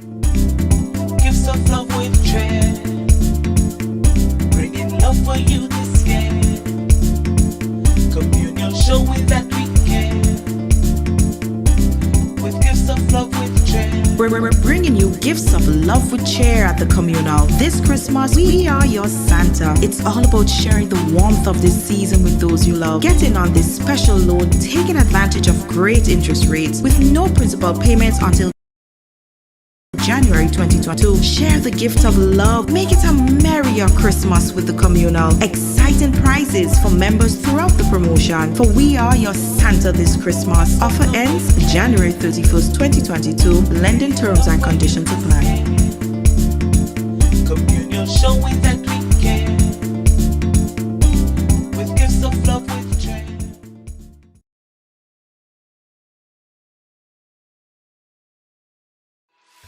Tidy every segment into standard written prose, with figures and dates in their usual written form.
Gifts of love with dread, bringing love for you this year. Communion showing that we care, with gifts of love with dread. We're bringing you gifts of love with cheer at the communal. This Christmas, we are your Santa. It's all about sharing the warmth of this season with those you love. Get in on this special loan, taking advantage of great interest rates with no principal payments until January 2022. Share the gift of love. Make it a merrier Christmas with the communal. Exciting prizes for members throughout the promotion. For we are your Santa this Christmas. Offer ends January 31st, 2022. Lending terms and conditions apply. Communion showing that we care, with gifts of love with dread.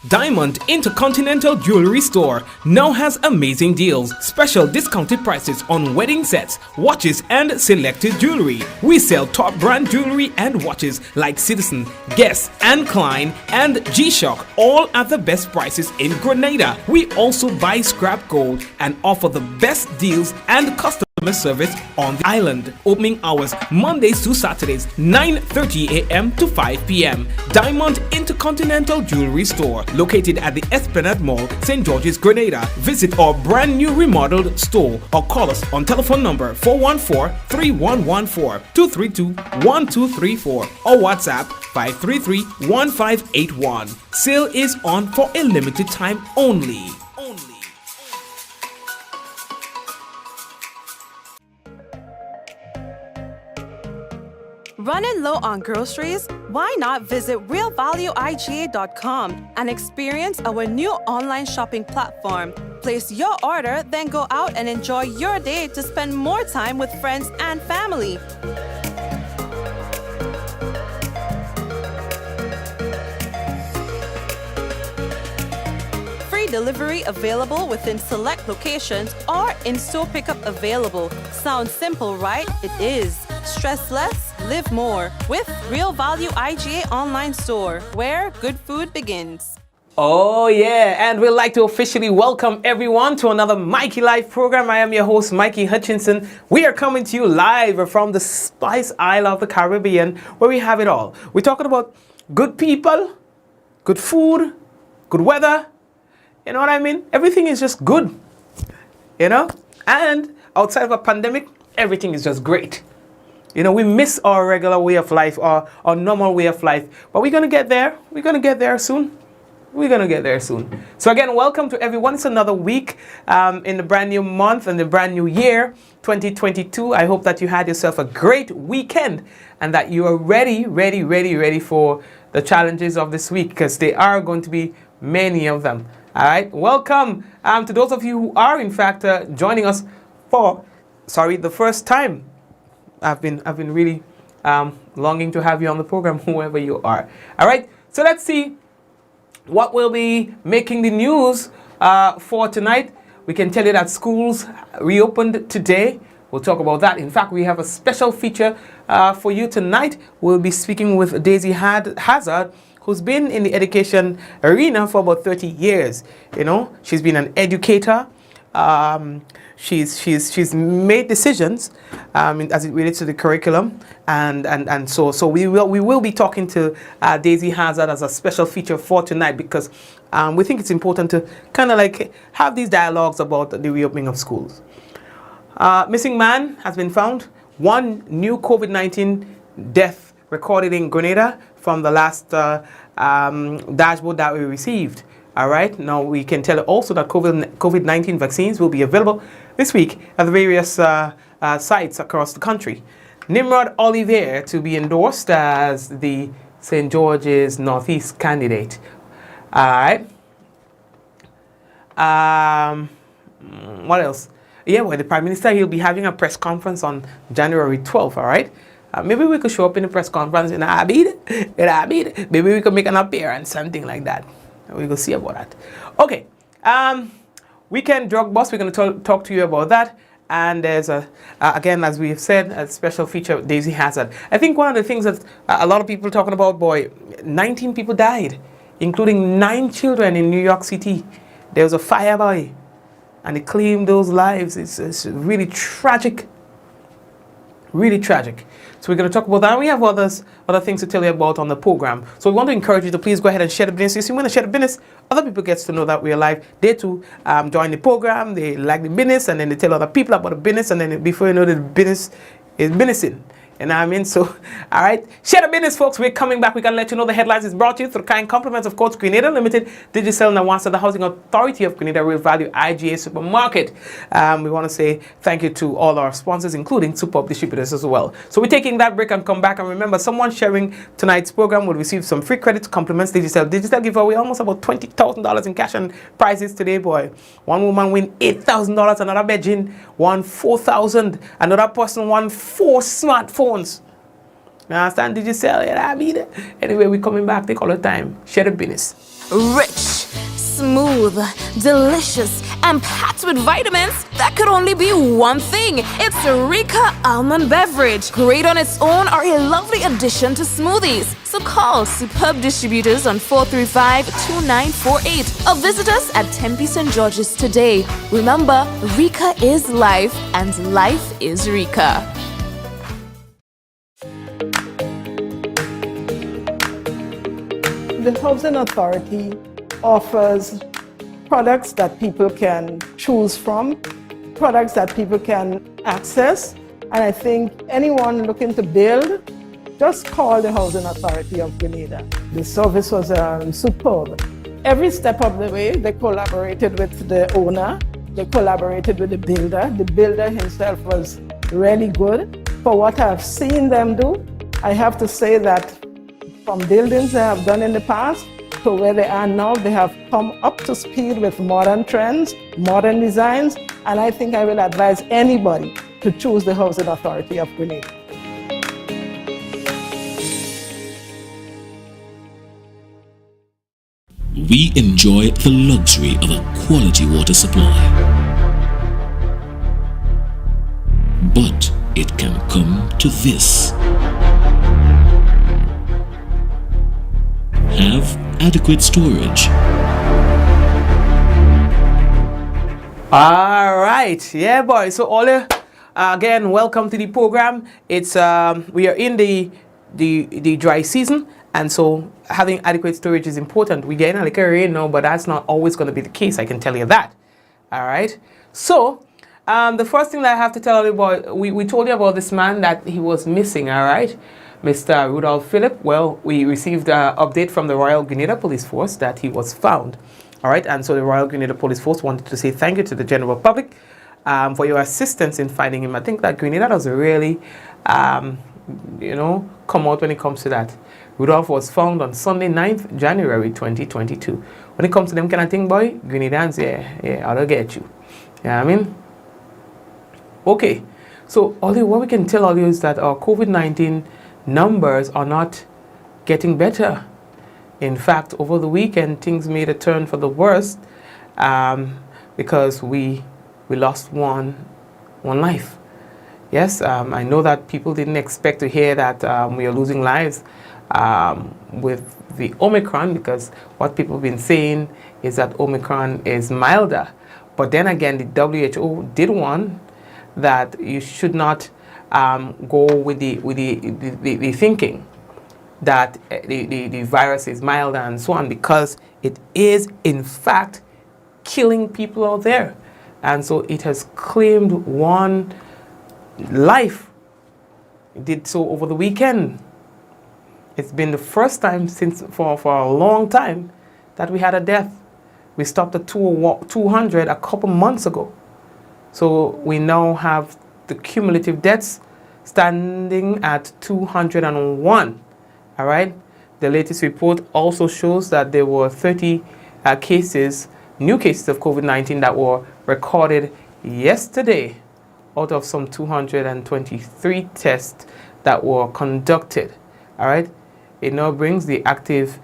Diamond Intercontinental Jewelry Store now has amazing deals, special discounted prices on wedding sets, watches and selected jewelry. We sell top brand jewelry and watches like Citizen, Guess and Klein and G-Shock, all at the best prices in Grenada. We also buy scrap gold and offer the best deals and customer service on the island. Opening hours Mondays to Saturdays 9:30 a.m. to 5 p.m. Diamond Intercontinental Jewelry Store located at the Esplanade Mall, St. George's, Grenada. Visit our brand new remodeled store or call us on telephone number 414-3114 232-1234 or WhatsApp 533-1581. Sale is on for a limited time only. Running low on groceries? Why not visit realvalueiga.com and experience our new online shopping platform? Place your order, then go out and enjoy your day to spend more time with friends and family. Free delivery available within select locations or in-store pickup available. Sounds simple, right? It is. Stress less, live more with Real Value IGA online store, where good food begins. Oh yeah, and we'd like to officially welcome everyone to another Mikey Live program. I am your host, Mikey Hutchinson. We are coming to you live from the Spice Isle of the Caribbean, where we have it all. We're talking about good people, good food, good weather. You know what I mean? Everything is just good, you know? And outside of a pandemic, everything is just great. You know, we miss our regular way of life, our normal way of life. But we're going to get there. We're going to get there soon. We're going to get there soon. So again, welcome to everyone. It's another week in the brand new month and the brand new year, 2022. I hope that you had yourself a great weekend and that you are ready for the challenges of this week, because there are going to be many of them. All right. Welcome to those of you who are, in fact, joining us for, the first time. I've been really longing to have you on the program, whoever you are. All right, so let's see what will be making the news for tonight. We can tell you that schools reopened today. We'll talk about that. In fact, we have a special feature for you tonight. We'll be speaking with Daisy Hazzard, who's been in the education arena for about 30 years. You know, she's been an educator. She's made decisions as it relates to the curriculum, and so we will be talking to Daisy Hazzard as a special feature for tonight, because we think it's important to kind of like have these dialogues about the reopening of schools. Missing man has been found. One new COVID-19 death recorded in Grenada from the last dashboard that we received. All right. Now we can tell also that COVID-19 vaccines will be available this week at the various sites across the country. Nimrod Ollivierre to be endorsed as the St. George's Northeast candidate. All right. What else? Yeah, well, the Prime Minister, he'll be having a press conference on January 12th. All right. Maybe we could show up in the press conference in Abid. Maybe we could make an appearance, something like that. We will see about that. Okay. Weekend drug bust. We're going to talk to you about that. And there's again, as we have said, a special feature of Daisy Hazzard. I think one of the things that a lot of people are talking about, 19 people died including 9 children in New York City. There was a fire, boy, and it claimed those lives. It's really tragic. Really tragic. So we're going to talk about that. And we have other things to tell you about on the program. So we want to encourage you to please go ahead and share the business. If you want to share the business, other people get to know that we're live. They too join the program. They like the business, and then they tell other people about the business, and then before you know, the business is businessing. You know what I mean? So, all right. Share the business, folks. We're coming back. We're going to let you know the headlines is brought to you through kind compliments, of course, Grenada Limited, Digicel Nawasa, the Housing Authority of Grenada, Real Value IGA Supermarket. We want to say thank you to all our sponsors, including Superb Distributors as well. So we're taking that break and come back. And remember, someone sharing tonight's program will receive some free credit compliments. Digicel give away almost about $20,000 in cash and prizes today, boy. One woman win $8,000, another Beijing won $4,000, another person won 4 smartphones. You understand? Digicel, yeah, I mean it. Anyway, we're coming back. Take all the time. Share the business. Rich, smooth, delicious, and packed with vitamins that could only be one thing. It's Rika Almond Beverage. Great on its own or a lovely addition to smoothies. So call Superb Distributors on 435-2948 or visit us at Tempe St. George's today. Remember, Rika is life and life is Rika. The Housing Authority offers products that people can choose from, products that people can access, and I think anyone looking to build, just call the Housing Authority of Grenada. The service was superb. Every step of the way, they collaborated with the owner, they collaborated with the builder. The builder himself was really good. For what I've seen them do, I have to say that from buildings they have done in the past to where they are now, they have come up to speed with modern trends, modern designs, and I think I will advise anybody to choose the Housing Authority of Grenada. We enjoy the luxury of a quality water supply. But it can come to this. Have adequate storage. All right, yeah, boy. So, Ollivierre, again, welcome to the program. It's we are in the dry season, and so having adequate storage is important. We're getting like a rain now, but that's not always going to be the case. I can tell you that. All right. So, the first thing that I have to tell you about, we told you about this man that he was missing. All right. Mr. Rudolph Philip, well, we received an update from the Royal Grenada Police Force that he was found. All right, and so the Royal Grenada Police Force wanted to say thank you to the general public for your assistance in finding him. I think that Grenada does really, come out when it comes to that. Rudolph was found on Sunday, 9th January 2022. When it comes to them kind of thing, boy, Grenadans, yeah, I'll get you. Yeah, I mean? Okay, so Ollivierre, what we can tell Ollivierre is that our COVID-19 numbers are not getting better. In fact, over the weekend, things made a turn for the worst because we lost one life. Yes, I know that people didn't expect to hear that we are losing lives with the Omicron, because what people have been saying is that Omicron is milder. But then again, the WHO did warn that you should not go with the thinking that the virus is milder and so on, because it is in fact killing people out there. And so it has claimed one life. It did so over the weekend. It's been the first time for a long time that we had a death. We stopped at 200 a couple months ago. So we now have the cumulative deaths standing at 201. All right. The latest report also shows that there were 30 new cases of COVID-19 that were recorded yesterday out of some 223 tests that were conducted. All right. It now brings the active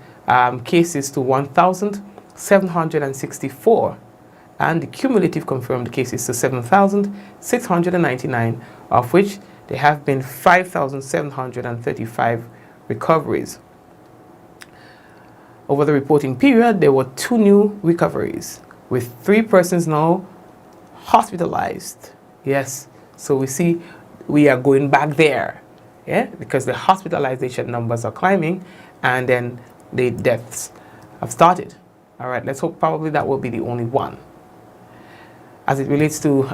cases to 1,764. And the cumulative confirmed cases to 7,699, of which there have been 5,735 recoveries. Over the reporting period, there were 2 new recoveries, with 3 persons now hospitalized. Yes, so we see we are going back there, yeah, because the hospitalization numbers are climbing, and then the deaths have started. All right, let's hope probably that will be the only one. As it relates to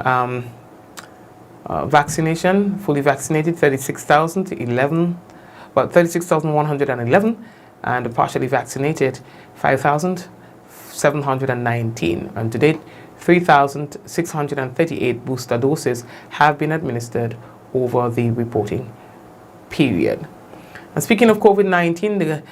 vaccination, fully vaccinated 36,111, and partially vaccinated 5,719. And to date, 3,638 booster doses have been administered over the reporting period. And speaking of COVID-19, the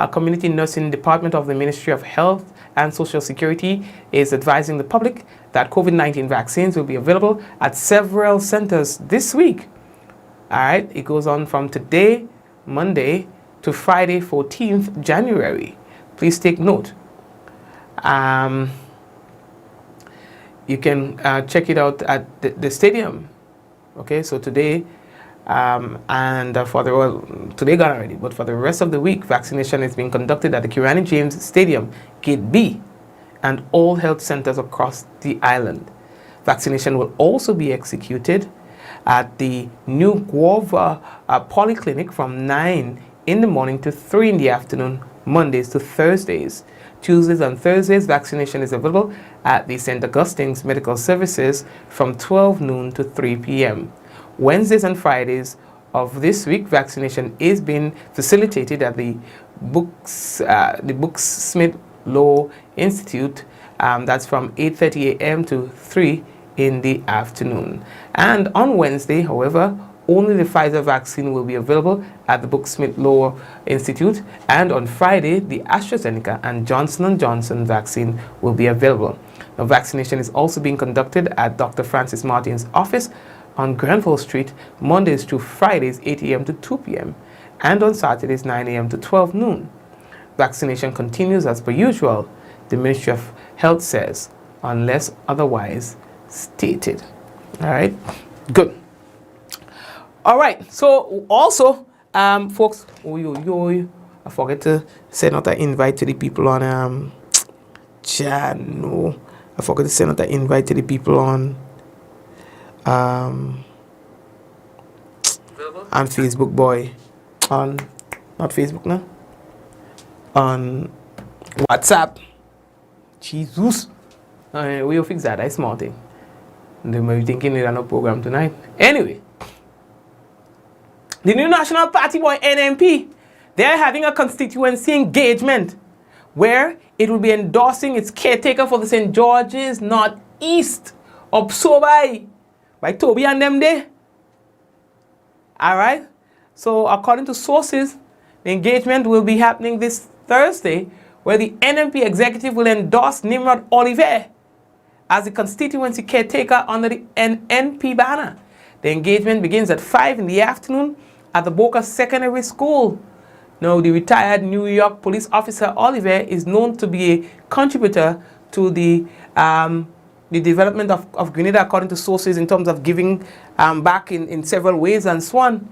Community Nursing Department of the Ministry of Health and Social Security is advising the public that COVID-19 vaccines will be available at several centers this week. All right, it goes on from today, Monday, to Friday, 14th January. Please take note. You can check it out at the stadium. Okay, so today, today gone already, but for the rest of the week, vaccination is being conducted at the Kirani James Stadium, Gate B, and all health centers across the island. Vaccination will also be executed at the New Guava Polyclinic from 9 in the morning to 3 in the afternoon, Mondays to Thursdays. Tuesdays and Thursdays, vaccination is available at the St. Augustine's Medical Services from 12 noon to 3 p.m. Wednesdays and Fridays of this week, vaccination is being facilitated at the Smith Law Institute. That's from 8:30 a.m. to 3 in the afternoon. And on Wednesday, however, only the Pfizer vaccine will be available at the Smith Law Institute, and on Friday, the AstraZeneca and Johnson & Johnson vaccine will be available. Now, vaccination is also being conducted at Dr. Francis Martin's office on Grenfell Street, Mondays through Fridays, 8 a.m. to 2 p.m., and on Saturdays, 9 a.m. to 12 noon. Vaccination continues as per usual, the Ministry of Health says, unless otherwise stated. All right, good. All right, so also, folks, I forget to send out an invite to the people on chat. No, I forgot to send out an invite to the people on Facebook, boy, on not Facebook now, on WhatsApp. Jesus, we'll fix that. That's small thing. They may be thinking they're no program tonight. Anyway. The new National Party, boy, NMP, they're having a constituency engagement where it will be endorsing its caretaker for the St. George's Northeast up so by Toby and them there. All right. So according to sources, the engagement will be happening this Thursday, where the NMP executive will endorse Nimrod Ollivierre as the constituency caretaker under the NP banner. The engagement begins at 5 in the afternoon at the Boca Secondary School. Now, the retired New York police officer Ollivierre is known to be a contributor to the development of Grenada, according to sources, in terms of giving back in several ways and so on.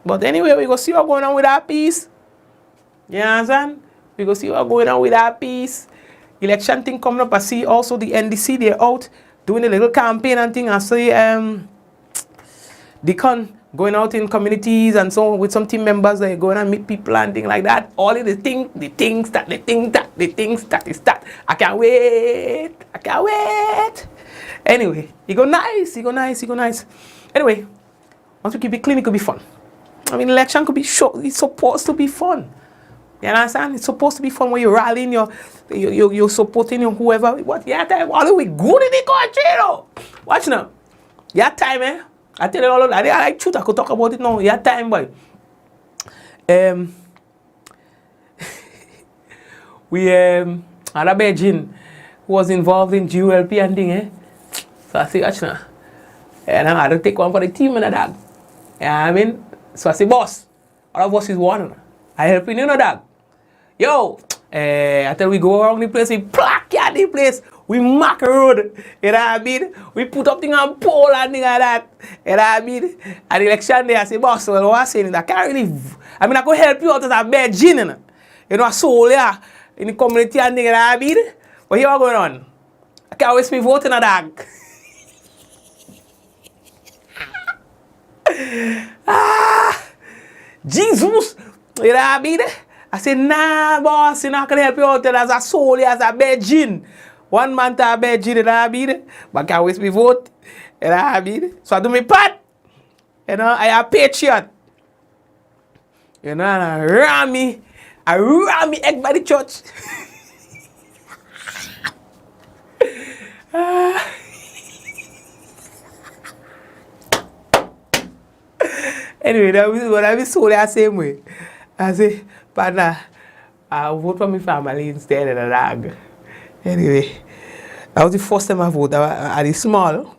But anyway, we go see what's going on with that piece. You understand? We go see what's going on with that piece. Election thing coming up. I see also the NDC, they're out doing a little campaign and thing. I see Deacon going out in communities and so on with some team members. They're going and meet people and things like that. All of the things that. I can't wait. Anyway, he go nice. Anyway, once we keep it clean, it could be fun. I mean, election could be short. It's supposed to be fun. You understand? It's supposed to be fun when you're rallying, you're supporting your whoever. What? Yeah, time. All we good in the country, you know. Watch now. Yeah, time, eh? I tell you all of that. I like truth. I could talk about it now. Yeah, time, boy. We had a Beijing who was involved in GULP and thing, eh? So I say, watch now. And I had to take one for the team and a dog. Yeah, I mean, so I say, boss, all of us is one. I help you, know, dog. Yo, I tell we go around the place, we plaque at the place, we mark a road, you know what I mean? We put up things on pole and things like that, you know what I mean? At the election day, I say, boss, well, what I'm saying is I can't really, I mean, I could help you out as a Beijing, you know, a soul, yeah. in the community and thing, I mean? What here going on? I can't waste me voting a dog. Jesus! You know what I mean? I said, nah, boss, you're not going to help you out there as a soul, as a virgin. One man to a virgin, you know what I mean? But I can't waste me vote. You know what I mean? So I do my part. You know, I am a patriot. You know, and I ram me egg by the church. Anyway, that was what I was sold the same way. I say, partner, I vote for my family instead of the dog. Anyway, that was the first time I voted. I was small.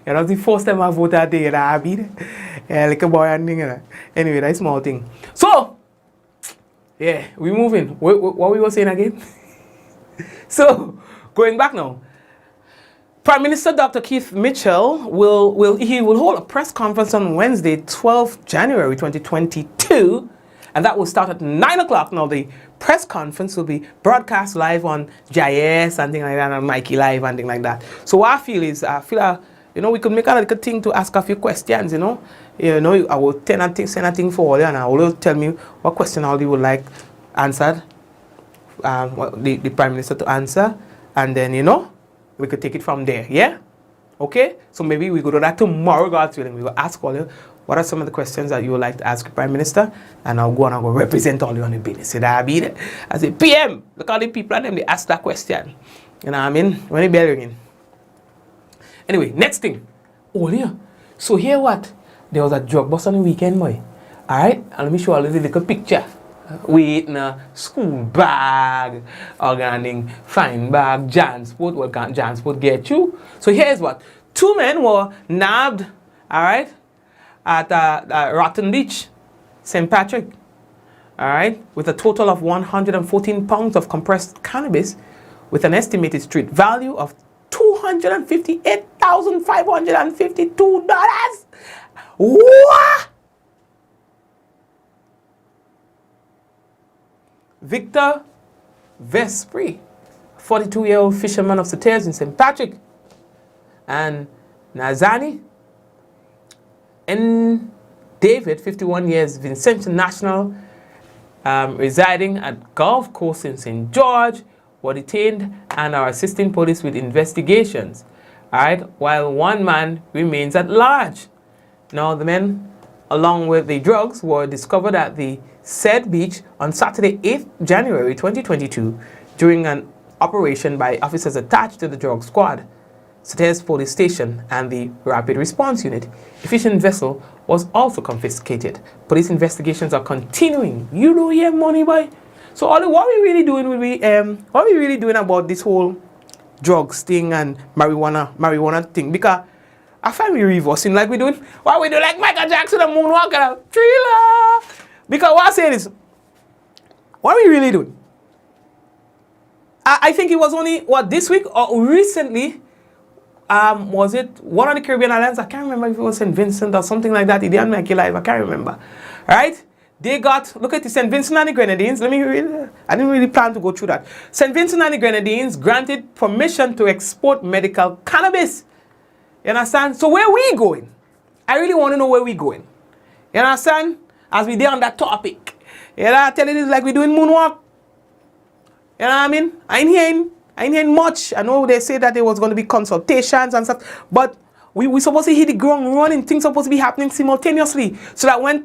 And that was the first time I voted that day, you know, I mean? Like a boy and thing, you know. Anyway, that's a small thing. So, yeah, we moving. What we were saying again? So, going back now. Prime Minister Dr. Keith Mitchell will hold a press conference on Wednesday, 12th January 2022, and that will start at 9 o'clock. Now, the press conference will be broadcast live on JIS and things like that, and Mikey Live and things like that. So what I feel is, you know, we could make a little thing to ask a few questions, you know. You know, I will send a thing for all you, and I will tell me what question all you would like answered, the Prime Minister to answer, and then, you know, we could take it from there, yeah? Okay? So maybe we go do that tomorrow, God's willing. We will ask all you, what are some of the questions that you would like to ask the Prime Minister? And I'll go and I'll go represent all you on the business. So that I be there. I say, PM, look how the people and them, they ask that question. You know what I mean? When the bell ringing. Anyway, next thing. Oh, yeah. So here what? There was a drug bust on the weekend, boy. Alright? And let me show you a little picture. With a school bag, organic fine bag, Jansport, what can Jansport get you? So here's what. 2 men were nabbed, alright, at Rotten Beach, St. Patrick, alright, with a total of 114 pounds of compressed cannabis with an estimated street value of $258,552. What? Victor Vespri, 42-year-old fisherman of Sauteurs in St. Patrick, and Nazani N. David, 51 years, Vincentian national, residing at Golf Course in St. George, were detained and are assisting police with investigations. All right, while 1 man remains at large. Now, the men, along with the drugs, were discovered at the said beach on Saturday, 8th January 2022, during an operation by officers attached to the drug squad, Sauteurs Police Station, and the Rapid Response Unit. The fishing vessel was also confiscated. Police investigations are continuing. You know, yeah, money, boy. So, what we really doing will be, what we really doing about this whole drugs thing and marijuana thing? Because I find we reversing like we doing. What we do like Michael Jackson and moonwalk and a thriller. Because what I say is, what are we really doing? I think it was only, this week or recently, was it one of the Caribbean islands? I can't remember if it was St. Vincent or something like that. It didn't make it live. I can't remember. Right? They got, look at the St. Vincent and the Grenadines. Let me read it. I didn't really plan to go through that. St. Vincent and the Grenadines granted permission to export medical cannabis. You understand? So where we going? I really want to know where we going. You understand? As we there on that topic. You know, I tell you this like we doing moonwalk. You know what I mean? I ain't hearing much. I know they say that there was going to be consultations and stuff, but we supposed to hit the ground running. Things supposed to be happening simultaneously, so that when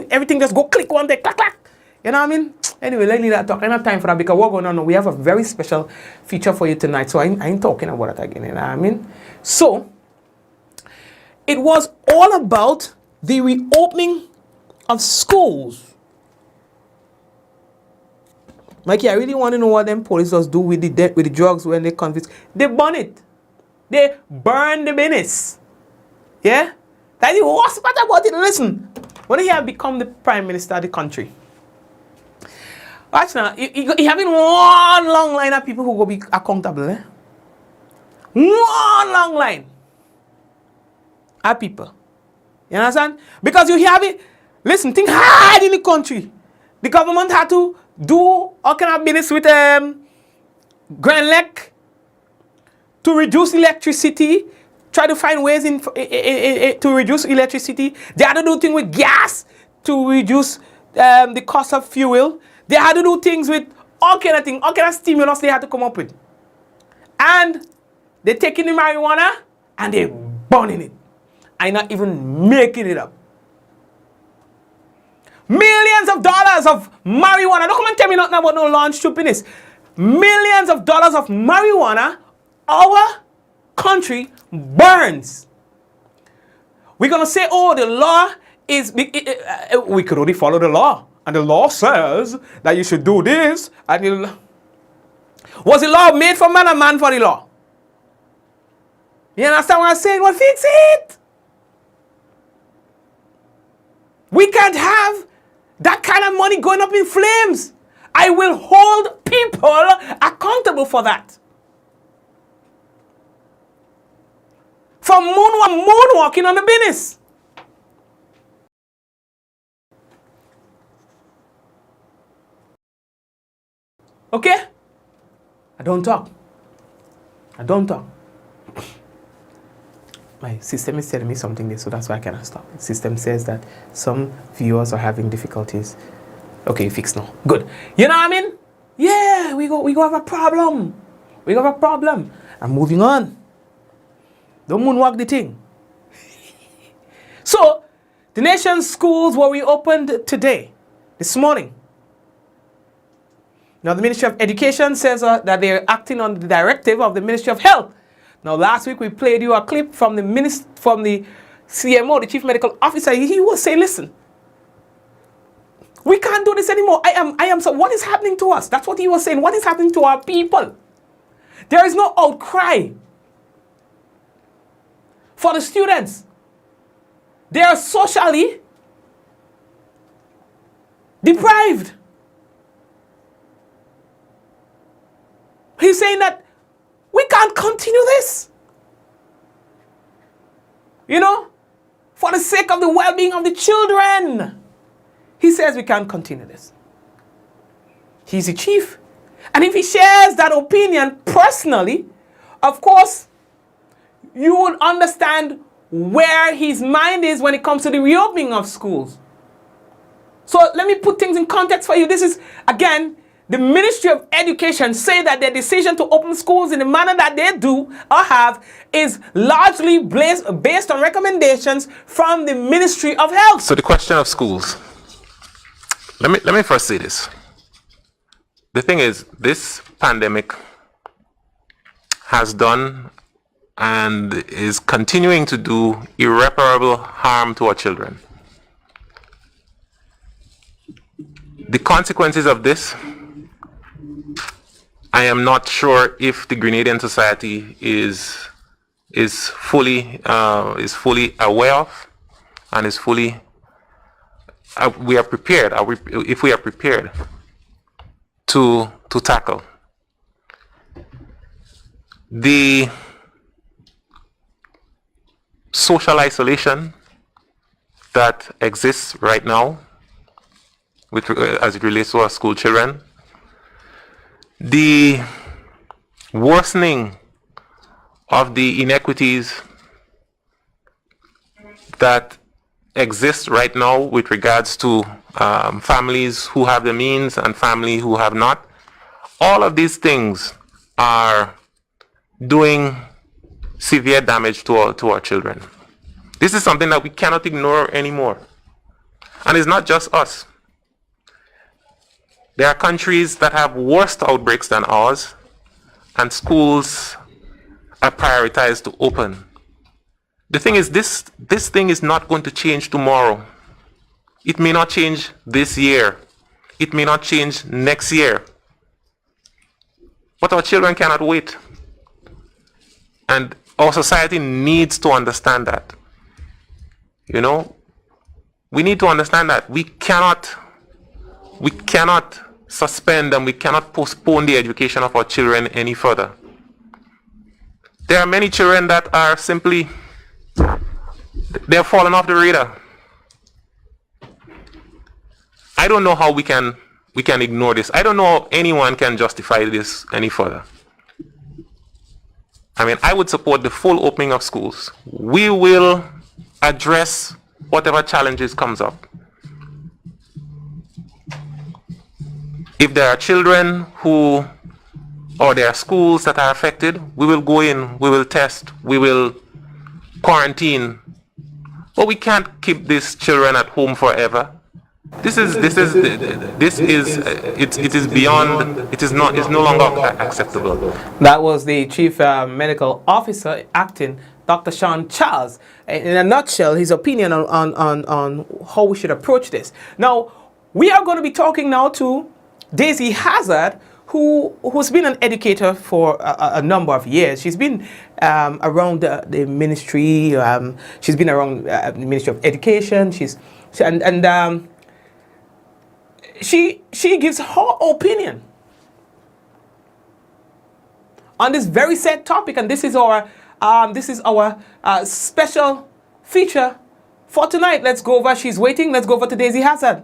everything just go click one day, clack, clack. You know what I mean? Anyway, let's leave that talk. I don't have time for that because what's going on? We have a very special feature for you tonight, so I ain't talking about it again. You know what I mean? So, it was all about the reopening of schools. Mikey, I really want to know what them police do with the drugs when they confiscate. They burn it. They burn the business. Yeah? That's the worst part about it. Listen, when he have become the prime minister of the country, watch now, he having one long line of people who go be accountable. Eh? One long line of people. You understand? Because you have it. Listen, think hard in the country. The government had to do all kind of business with Grand Lake to reduce electricity, try to find ways to reduce electricity. They had to do things with gas to reduce the cost of fuel. They had to do things with all kind of things, all kind of stimulus they had to come up with. And they're taking the marijuana and they're burning it. I'm not even making it up. Millions of dollars of marijuana. Don't come and tell me nothing about no law and stupidness. Millions of dollars of marijuana, our country burns. We're going to say, oh, the law is, we could only follow the law. And the law says that you should do this. And was the law made for man or man for the law? You understand what I'm saying? Well, fix it. We can't have that kind of money going up in flames. I will hold people accountable for that. For moonwalking on the business. Okay? I don't talk. My system is telling me something there, so that's why I cannot stop. The system says that some viewers are having difficulties. Okay, fixed now. Good. You know what I mean? Yeah, we go have a problem. We have a problem. I'm moving on. Don't moonwalk the thing. So, the nation's schools were reopened today, this morning. Now, the Ministry of Education says that they're acting on the directive of the Ministry of Health. Now, last week we played you a clip from the CMO, the Chief Medical Officer. He was saying, listen, we can't do this anymore. So what is happening to us? That's what he was saying. What is happening to our people? There is no outcry for the students. They are socially deprived. He's saying that we can't continue this. You know, for the sake of the well-being of the children. He says we can't continue this. He's the chief. And if he shares that opinion personally, of course, you would understand where his mind is when it comes to the reopening of schools. So let me put things in context for you. This is, again, the Ministry of Education say that their decision to open schools in the manner that they do or have is largely based on recommendations from the Ministry of Health. So the question of schools. Let me first say this. The thing is, this pandemic has done and is continuing to do irreparable harm to our children. The consequences of this, I am not sure if the Grenadian society is fully aware of and is fully we are prepared. If we are prepared to tackle the social isolation that exists right now, as it relates to our school children. The worsening of the inequities that exist right now with regards to families who have the means and families who have not. All of these things are doing severe damage to our children. This is something that we cannot ignore anymore. And it's not just us. There are countries that have worse outbreaks than ours, and schools are prioritized to open. The thing is, this thing is not going to change tomorrow. It may not change this year. It may not change next year. But our children cannot wait. And our society needs to understand that. You know, we need to understand that we cannot suspend and we cannot postpone the education of our children any further. There are many children that are simply, they're falling off the radar. I don't know how we can ignore this. I don't know how anyone can justify this any further. I mean, I would support the full opening of schools. We will address whatever challenges comes up. If there are children or there are schools that are affected, we will go in, we will test, we will quarantine. But we can't keep these children at home forever. It is no longer acceptable. That was the Chief Medical Officer acting, Dr. Sean Charles. In a nutshell, his opinion on how we should approach this. Now, we are going to be talking now to Daisy Hazzard, who's been an educator for a number of years. She's been around the ministry. She's been around the Ministry of Education. She gives her opinion on this very set topic, and this is our special feature for tonight. Let's go over. She's waiting. Let's go over to Daisy Hazzard.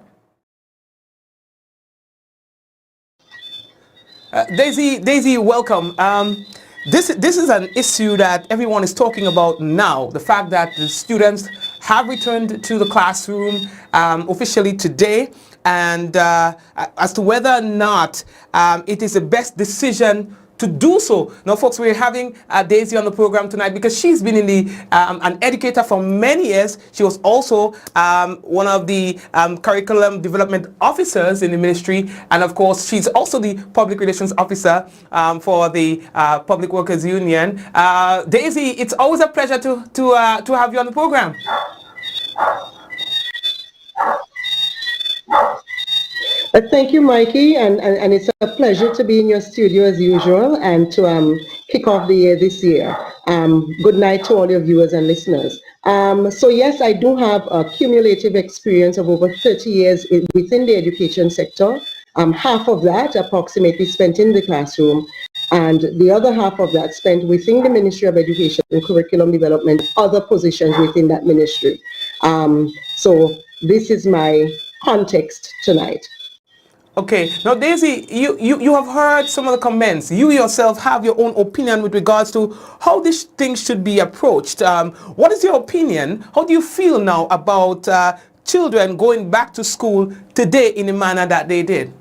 Daisy, welcome. This is an issue that everyone is talking about now. The fact that the students have returned to the classroom officially today, and as to whether or not it is the best decision to do so. Now, folks, we're having Daisy on the program tonight because she's been in the an educator for many years. She was also one of the curriculum development officers in the ministry, and of course, she's also the public relations officer for the Public Workers Union. Daisy, it's always a pleasure to have you on the program. Thank you, Mikey, and it's a pleasure to be in your studio as usual and to kick off the year this year. Good night to all your viewers and listeners. So yes, I do have a cumulative experience of over 30 years within the education sector. Half of that approximately spent in the classroom, and the other half of that spent within the Ministry of Education and Curriculum Development, other positions within that ministry. So this is my context tonight. Okay, now Daisy, you have heard some of the comments. You yourself have your own opinion with regards to how this thing should be approached. What is your opinion? How do you feel now about children going back to school today in the manner that they did?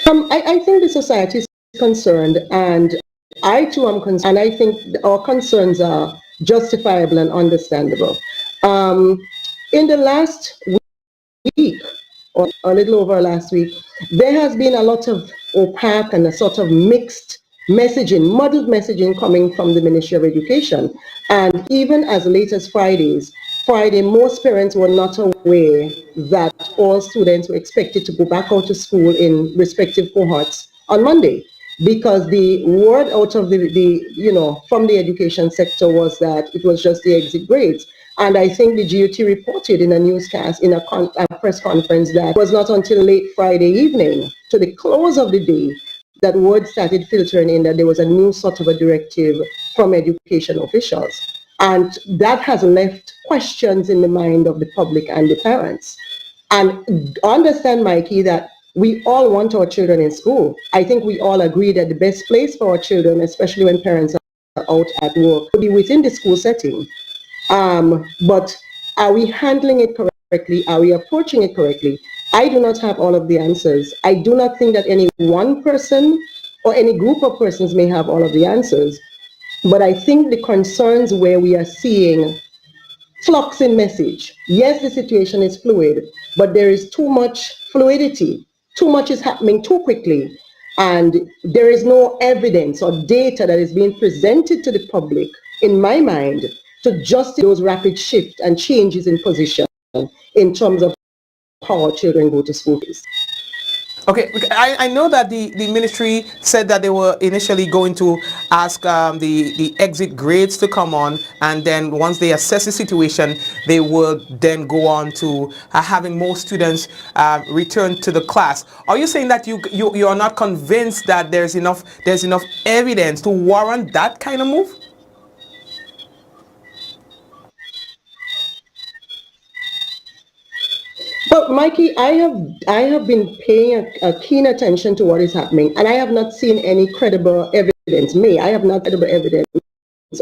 I think the society is concerned, and I too am concerned, and I think our concerns are justifiable and understandable. In the last week, or a little over last week, there has been a lot of opaque and a sort of mixed messaging, muddled messaging coming from the Ministry of Education. And even as late as Friday, most parents were not aware that all students were expected to go back out to school in respective cohorts on Monday, because the word out of from the education sector was that it was just the exit grades. And I think the GUT reported in a newscast, in a press conference, that it was not until late Friday evening, to the close of the day, that word started filtering in that there was a new sort of a directive from education officials. And that has left questions in the mind of the public and the parents. And understand, Mikey, that we all want our children in school. I think we all agree that the best place for our children, especially when parents are out at work, would be within the school setting. But are we handling it correctly? Are we approaching it correctly? I do not have all of the answers. I do not think that any one person or any group of persons may have all of the answers. But I think the concerns where we are seeing flux in message. Yes, the situation is fluid, but there is too much fluidity. Too much is happening too quickly. And there is no evidence or data that is being presented to the public, in my mind, to justify those rapid shifts and changes in position in terms of how our children go to school. Okay, I know that the ministry said that they were initially going to ask the exit grades to come on, and then once they assess the situation, they would then go on to having more students return to the class. Are you saying that you are not convinced that there's enough evidence to warrant that kind of move? Well, Mikey, I have been paying a keen attention to what is happening, and I have not seen any credible evidence. I have not credible evidence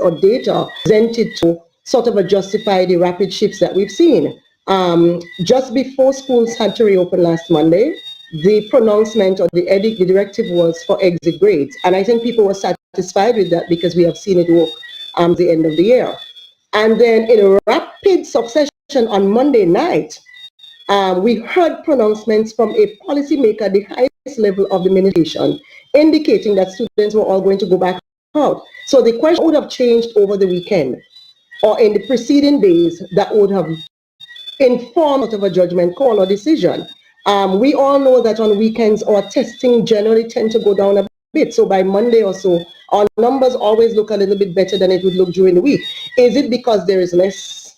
or data presented to sort of justify the rapid shifts that we've seen. Just before schools had to reopen last Monday, the pronouncement or the directive was for exit grades, and I think people were satisfied with that because we have seen it work the end of the year. And then in a rapid succession on Monday night, we heard pronouncements from a policymaker at the highest level of the administration, indicating that students were all going to go back out. So the question would have changed over the weekend or in the preceding days that would have informed of a judgment call or decision. We all know that on weekends our testing generally tend to go down a bit. So by Monday or so, our numbers always look a little bit better than it would look during the week. Is it because there is less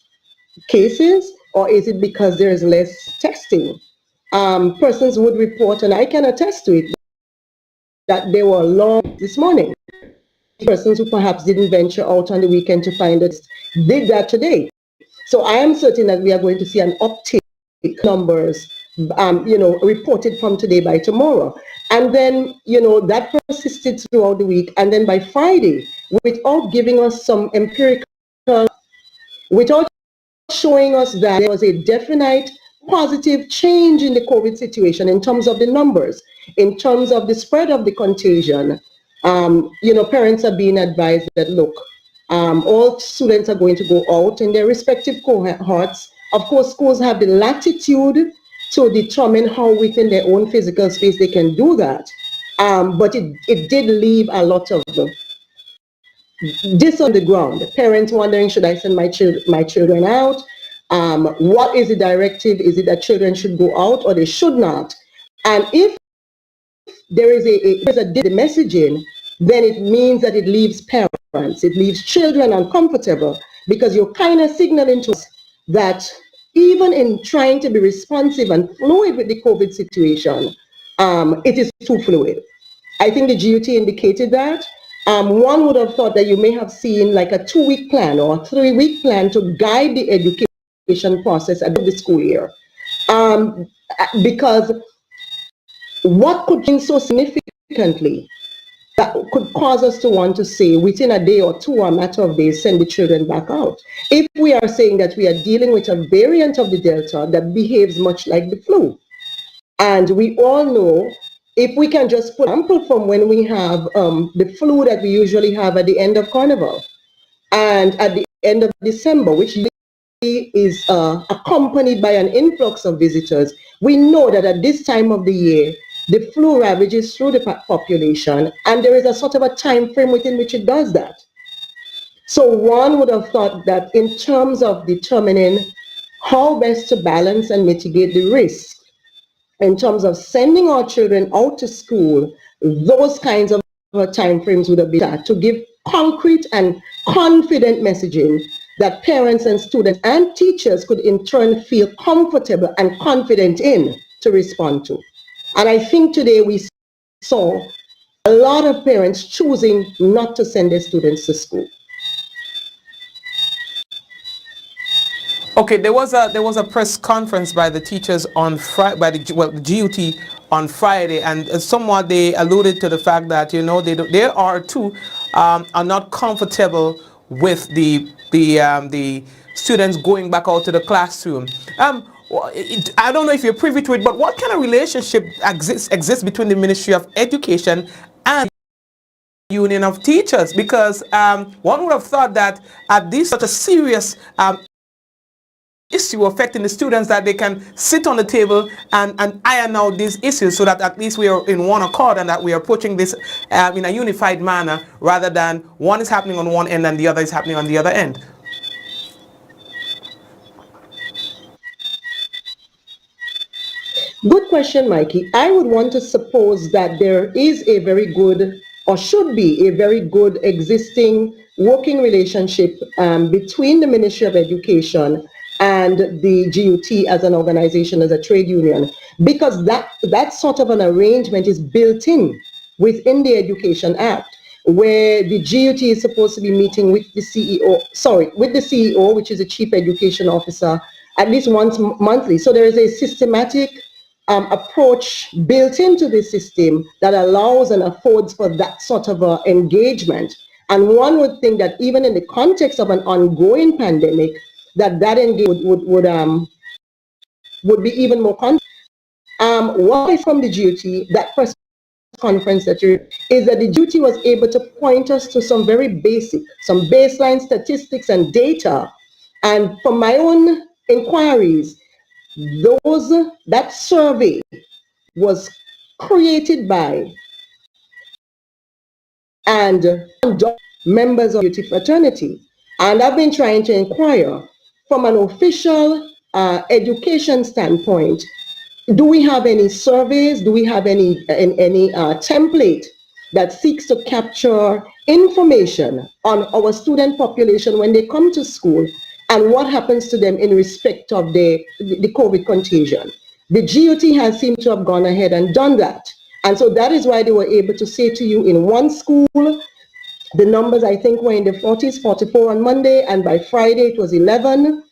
cases, or is it because there is less testing? Persons would report, and I can attest to it, that they were long this morning. Persons who perhaps didn't venture out on the weekend to find it did that today. So I am certain that we are going to see an uptick in numbers, reported from today by tomorrow. And then, that persisted throughout the week. And then by Friday, without giving us some empirical, without showing us that there was a definite positive change in the COVID situation in terms of the numbers, in terms of the spread of the contagion, parents are being advised that, look, all students are going to go out in their respective cohorts. Of course, schools have the latitude to determine how within their own physical space they can do that. But it did leave a lot of this on the ground. Parents wondering, should I send my children out? What is the directive? Is it that children should go out or they should not? And if there is the messaging, then it means that it leaves parents, it leaves children uncomfortable, because you're kind of signaling to us that even in trying to be responsive and fluid with the COVID situation, it is too fluid. I think the GUT indicated that. One would have thought that you may have seen like a 2-week plan or a 3-week plan to guide the education process at the school year. Because what could change so significantly that could cause us to want to say within a day or two or a matter of days, send the children back out? If we are saying that we are dealing with a variant of the Delta that behaves much like the flu, and we all know, if we can just put an example from when we have the flu that we usually have at the end of Carnival and at the end of December, which is accompanied by an influx of visitors, we know that at this time of the year, the flu ravages through the population, and there is a sort of a time frame within which it does that. So one would have thought that in terms of determining how best to balance and mitigate the risk, in terms of sending our children out to school, those kinds of time frames would have been that, to give concrete and confident messaging that parents and students and teachers could in turn feel comfortable and confident in to respond to. And I think today we saw a lot of parents choosing not to send their students to school. Okay, there was a press conference by the teachers on Friday, by the GUT on Friday, and somewhat they alluded to the fact that they are not comfortable with the students going back out to the classroom. I don't know if you're privy to it, but what kind of relationship exists between the Ministry of Education and the Union of Teachers? Because one would have thought that at this such a serious issue affecting the students, that they can sit on the table and iron out these issues, so that at least we are in one accord and that we are approaching this in a unified manner, rather than one is happening on one end and the other is happening on the other end. Good question, Mikey. I would want to suppose that there is a very good, or should be a very good, existing working relationship between the Ministry of Education and the GUT as an organization, as a trade union, because that sort of an arrangement is built in within the Education Act, where the GUT is supposed to be meeting with the CEO, which is the Chief Education Officer, at least once monthly. So there is a systematic approach built into the system that allows and affords for that sort of engagement. And one would think that even in the context of an ongoing pandemic, that engagement would be even more what from the duty, that press conference that is that the duty was able to point us to some very basic, some baseline statistics and data. And from my own inquiries, that survey was created by and members of duty fraternity. And I've been trying to inquire from an official education standpoint, do we have any surveys? Do we have any template that seeks to capture information on our student population when they come to school and what happens to them in respect of the COVID contagion? The GOT has seemed to have gone ahead and done that. And so that is why they were able to say to you in one school, the numbers I think were in the 40s, 44 on Monday, and by Friday it was 11.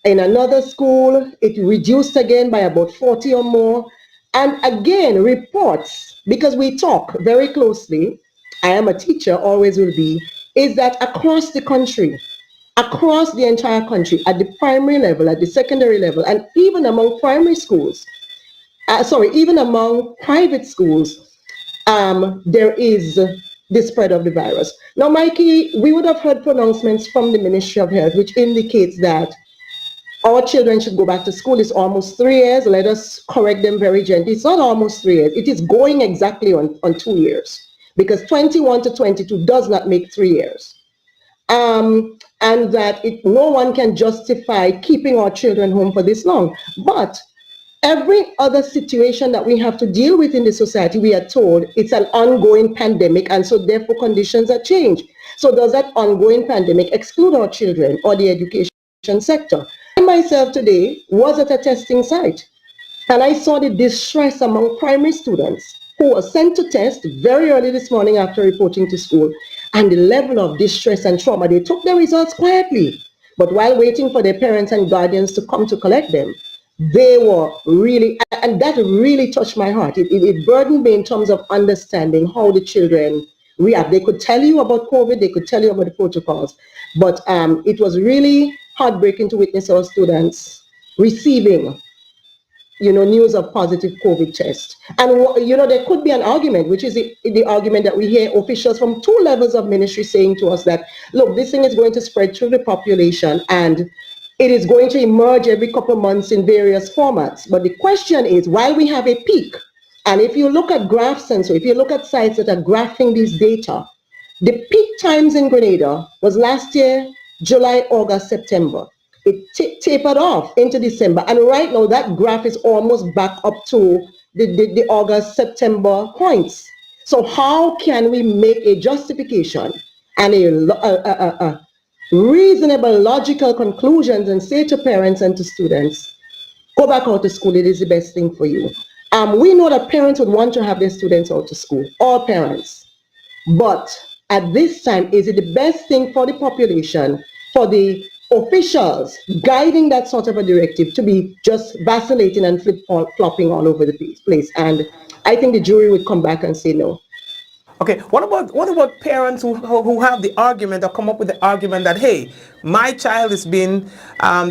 In another school, it reduced again by about 40 or more. And again, reports, because we talk very closely, I am a teacher, always will be, is that across the country, across the entire country, at the primary level, at the secondary level, and even among primary schools, even among private schools, there is the spread of the virus. Now, Mikey, we would have heard pronouncements from the Ministry of Health, which indicates that our children should go back to school. It's almost 3 years. Let us correct them very gently. It's not almost 3 years. It is going exactly on 2 years, because 21 to 22 does not make 3 years. And that no one can justify keeping our children home for this long. But every other situation that we have to deal with in the society, we are told it's an ongoing pandemic, and so therefore conditions are changed. So does that ongoing pandemic exclude our children or the education sector? I myself today was at a testing site, and I saw the distress among primary students who were sent to test very early this morning after reporting to school, and the level of distress and trauma. They took their results quietly, but while waiting for their parents and guardians to come to collect them, they were really, and that really touched my heart. It burdened me in terms of understanding how the children react. They could tell you about COVID, they could tell you about the protocols, but it was really heartbreaking to witness our students receiving, news of positive COVID tests. And, there could be an argument, which is the argument that we hear officials from 2 levels of ministry saying to us that, look, this thing is going to spread through the population and it is going to emerge every couple of months in various formats. But the question is, while we have a peak, and if you look at graphs and so if you look at sites that are graphing these data, the peak times in Grenada was last year, July, August, September. It tapered off into December. And right now that graph is almost back up to the August, September points. So how can we make a justification and a reasonable, logical conclusions and say to parents and to students, go back out to school, it is the best thing for you. We know that parents would want to have their students out to school, all parents. But at this time, is it the best thing for the population, for the officials guiding that sort of a directive to be just vacillating and flip-flopping all over the place? And I think the jury would come back and say no. Okay, what about parents who have the argument or come up with the argument that, hey, my child is being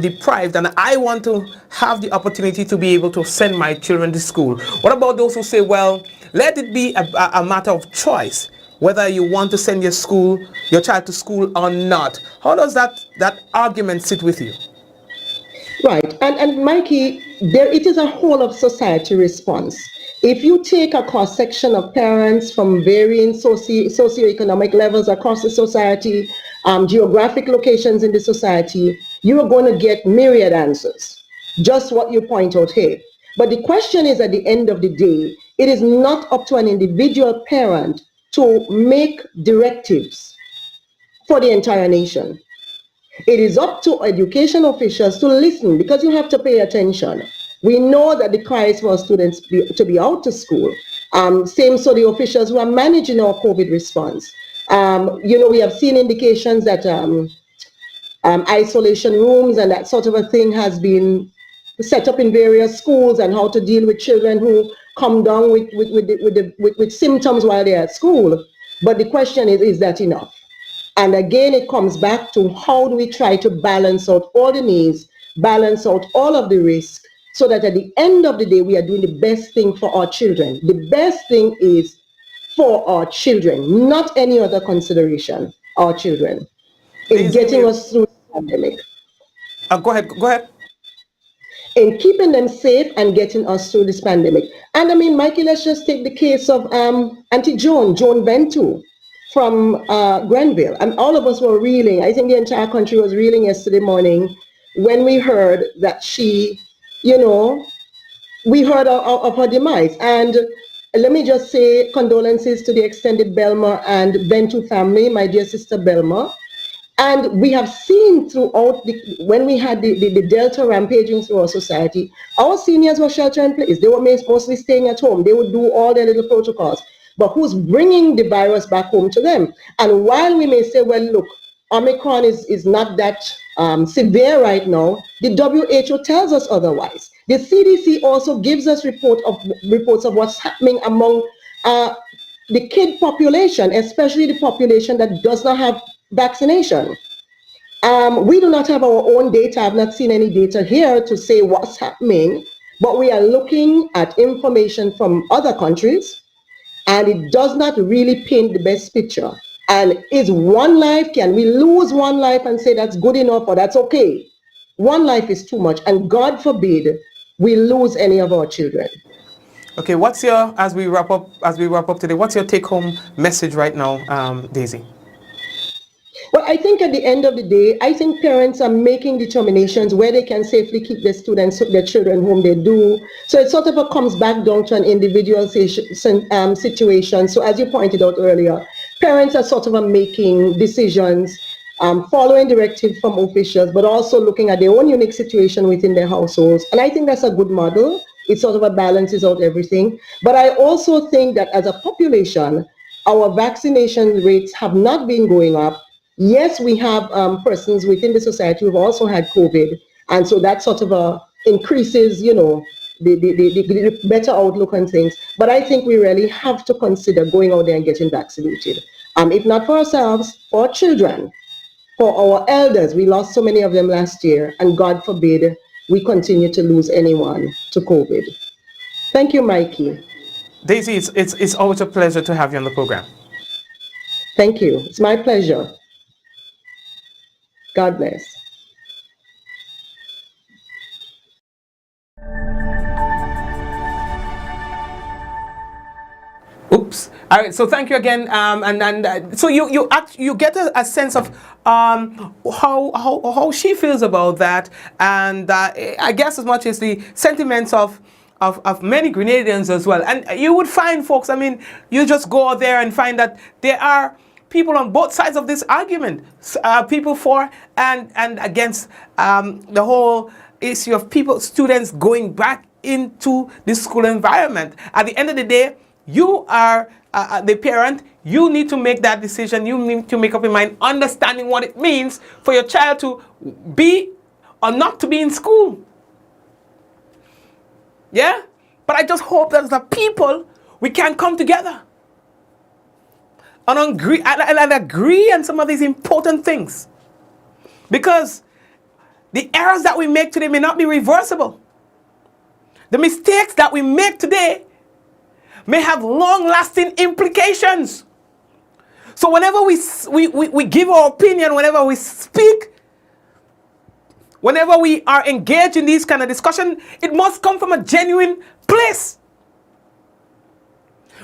deprived and I want to have the opportunity to be able to send my children to school? What about those who say, well, let it be a matter of choice whether you want to send your child to school or not? How does that argument sit with you? Right, and Mikey, it is a whole of society response. If you take a cross-section of parents from varying socioeconomic levels across the society, geographic locations in the society, you are going to get myriad answers, just what you point out here. But the question is, at the end of the day, it is not up to an individual parent to make directives for the entire nation. It is up to education officials to listen, because you have to pay attention. We know that the cry is for students to be out to school. Same so the officials who are managing our COVID response. We have seen indications that isolation rooms and that sort of a thing has been set up in various schools, and how to deal with children who come down with symptoms while they're at school. But the question is that enough? And again, it comes back to how do we try to balance out all the needs, balance out all of the risks, so that at the end of the day, we are doing the best thing for our children. The best thing is for our children, not any other consideration, our children, in getting us through the pandemic. Go ahead. In keeping them safe and getting us through this pandemic. And I mean, Mikey, let's just take the case of Auntie Joan Ventu from Grenville. And all of us were reeling. I think the entire country was reeling yesterday morning when we heard that she, we heard of her demise. And let me just say condolences to the extended Belma and Ventu family, my dear sister Belma. And we have seen throughout, when we had the Delta rampaging through our society, our seniors were shelter in place. They were mostly staying at home. They would do all their little protocols. But who's bringing the virus back home to them? And while we may say, well, look, Omicron is not that severe right now, the WHO tells us otherwise. The CDC also gives us reports of what's happening among the kid population, especially the population that does not have vaccination. We do not have our own data. I've not seen any data here to say what's happening, but we are looking at information from other countries, and it does not really paint the best picture. And is one life, can we lose one life and say that's good enough or that's okay? One life is too much, and God forbid we lose any of our children. Okay, what's your, as we wrap up today, what's your take-home message right now, Daisy? Well, I think at the end of the day, I think parents are making determinations where they can safely keep their students, their children home. They do. So it sort of comes back down to an individual situation. So as you pointed out earlier, parents are sort of making decisions, following directive from officials, but also looking at their own unique situation within their households. And I think that's a good model. It sort of balances out everything. But I also think that as a population, our vaccination rates have not been going up. Yes, we have persons within the society who've also had COVID, and so that sort of increases, the better outlook on things. But I think we really have to consider going out there and getting vaccinated. If not for ourselves, for our children, for our elders. We lost so many of them last year, and God forbid we continue to lose anyone to COVID. Thank you, Mikey. Daisy, it's always a pleasure to have you on the program. Thank you. It's my pleasure. God bless. Oops. All right. So thank you again. So you get a sense of how she feels about that, and I guess as much as the sentiments of many Grenadians as well. And you would find, folks, I mean, you just go out there and find that there are people on both sides of this argument, people for and against the whole issue of students going back into the school environment. At the end of the day, you are the parent. You need to make that decision. You need to make up your mind, understanding what it means for your child to be or not to be in school. Yeah? But I just hope that as a people, we can come together and agree on some of these important things. Because the errors that we make today may not be reversible. The mistakes that we make today may have long-lasting implications. So whenever we give our opinion, whenever we speak, whenever we are engaged in these kind of discussion, it must come from a genuine place.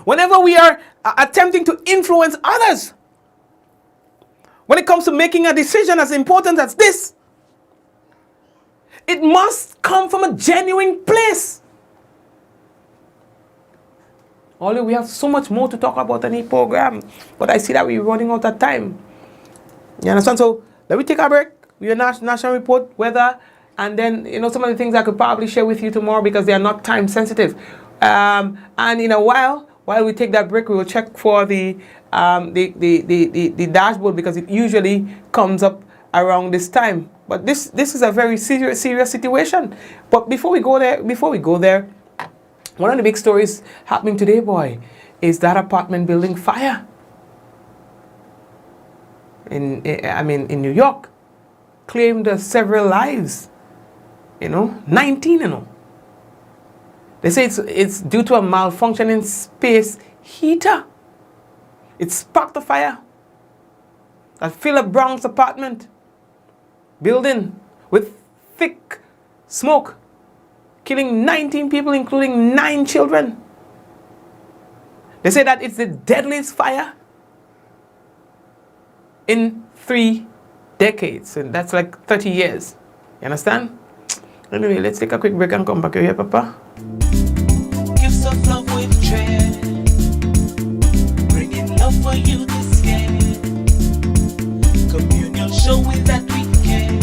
Whenever we are attempting to influence others, when it comes to making a decision as important as this, it must come from a genuine place. Although we have so much more to talk about in the program, but I see that we're running out of time. You understand? So let me take a break. We are national report, weather, and then some of the things I could probably share with you tomorrow because they are not time sensitive. And in a while we take that break, we will check for the dashboard because it usually comes up around this time. But this is a very serious situation. But before we go there, one of the big stories happening today, boy, is that apartment building fire in New York, claimed several lives. 19. They say it's due to a malfunctioning space heater. It sparked a fire that filled a Bronx apartment building with thick smoke, killing 19 people, including 9 children. They say that it's the deadliest fire in 3 decades, and that's like 30 years. You understand? Anyway, let's take a quick break and come back here, Papa. Gifts of love with trend. Bringing love for you this year. Communion showing that we care.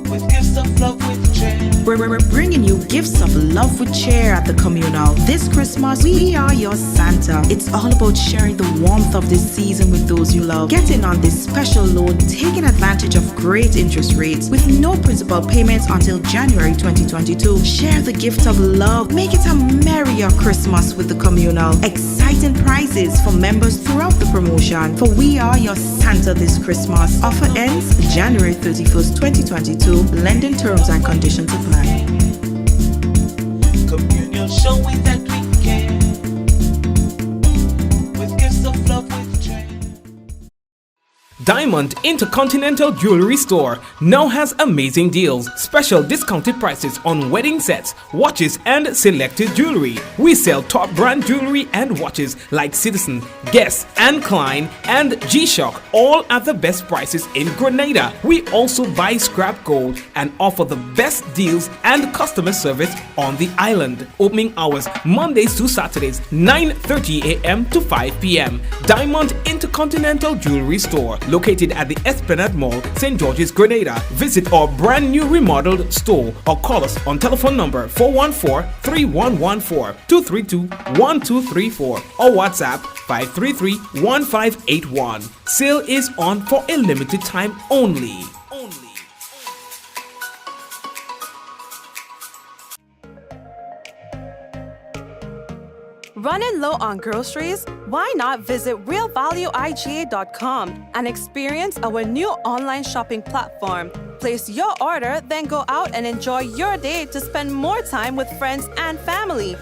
With gifts of love with trend. We're bringing you gifts of love with cheer at the communal. This Christmas, we are your Santa. It's all about sharing the warmth of this season with those you love. Get in on this special loan, taking advantage of great interest rates with no principal payments until January 2022. Share the gift of love. Make it a merrier Christmas with the communal. Exciting prizes for members throughout the promotion. For we are your Santa this Christmas. Offer ends January 31st, 2022. Lending terms and conditions apply. Communion showing that we care. With gifts of love with trend. Diamond Intercontinental Jewelry Store now has amazing deals, special discounted prices on wedding sets, watches and selected jewelry. We sell top brand jewelry and watches like Citizen, Guess and Klein and G-Shock, all at the best prices in Grenada. We also buy scrap gold and offer the best deals and customer service on the island. Opening hours Mondays to Saturdays, 9:30 a.m. to 5 p.m. Diamond Intercontinental Jewelry Store, located at the Esplanade Mall, St. George's, Grenada. Visit our brand new remodeled store or call us on telephone number 414-3114, 232-1234 or WhatsApp 533-1581. Sale is on for a limited time only. Running low on groceries? Why not visit realvalueiga.com and experience our new online shopping platform? Place your order, then go out and enjoy your day to spend more time with friends and family.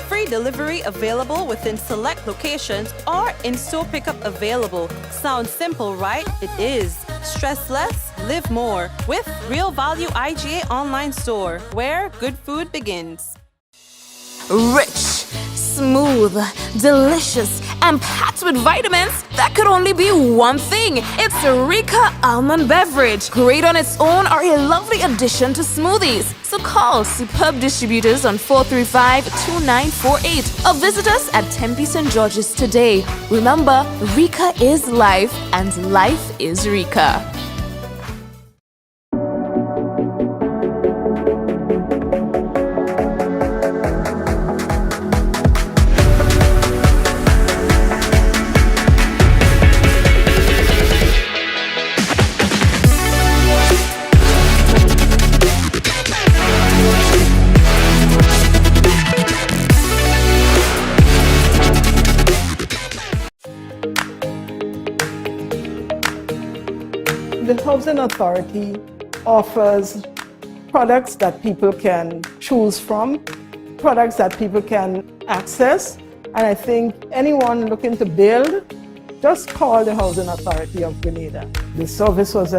Free delivery available within select locations or in-store pickup available. Sounds simple, right? It is. Stress less, live more with Real Value IGA online store, where good food begins. Rich, smooth, delicious, and packed with vitamins that could only be one thing. It's Rika Almond Beverage. Great on its own or a lovely addition to smoothies. So call Superb Distributors on 435-2948 or visit us at Tempe St. George's today. Remember, Rika is life and life is Rika. The Housing Authority offers products that people can choose from, products that people can access, and I think anyone looking to build, just call the Housing Authority of Grenada. The service was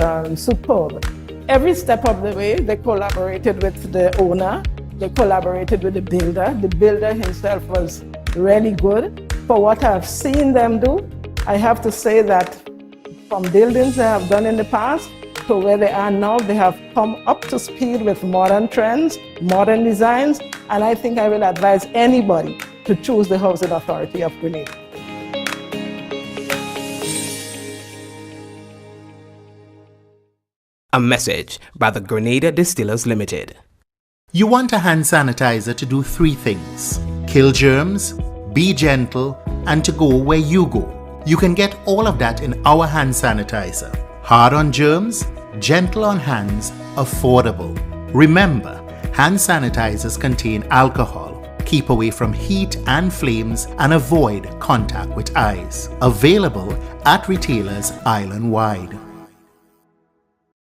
superb. Every step of the way, they collaborated with the owner, they collaborated with the builder. The builder himself was really good. For what I've seen them do, I have to say that from buildings they have done in the past to where they are now, they have come up to speed with modern trends, modern designs, and I think I will advise anybody to choose the Housing Authority of Grenada. A message by the Grenada Distillers Limited. You want a hand sanitizer to do 3 things: kill germs, be gentle, and to go where you go. You can get all of that in our hand sanitizer. Hard on germs, gentle on hands, affordable. Remember, hand sanitizers contain alcohol. Keep away from heat and flames and avoid contact with eyes. Available at retailers island-wide.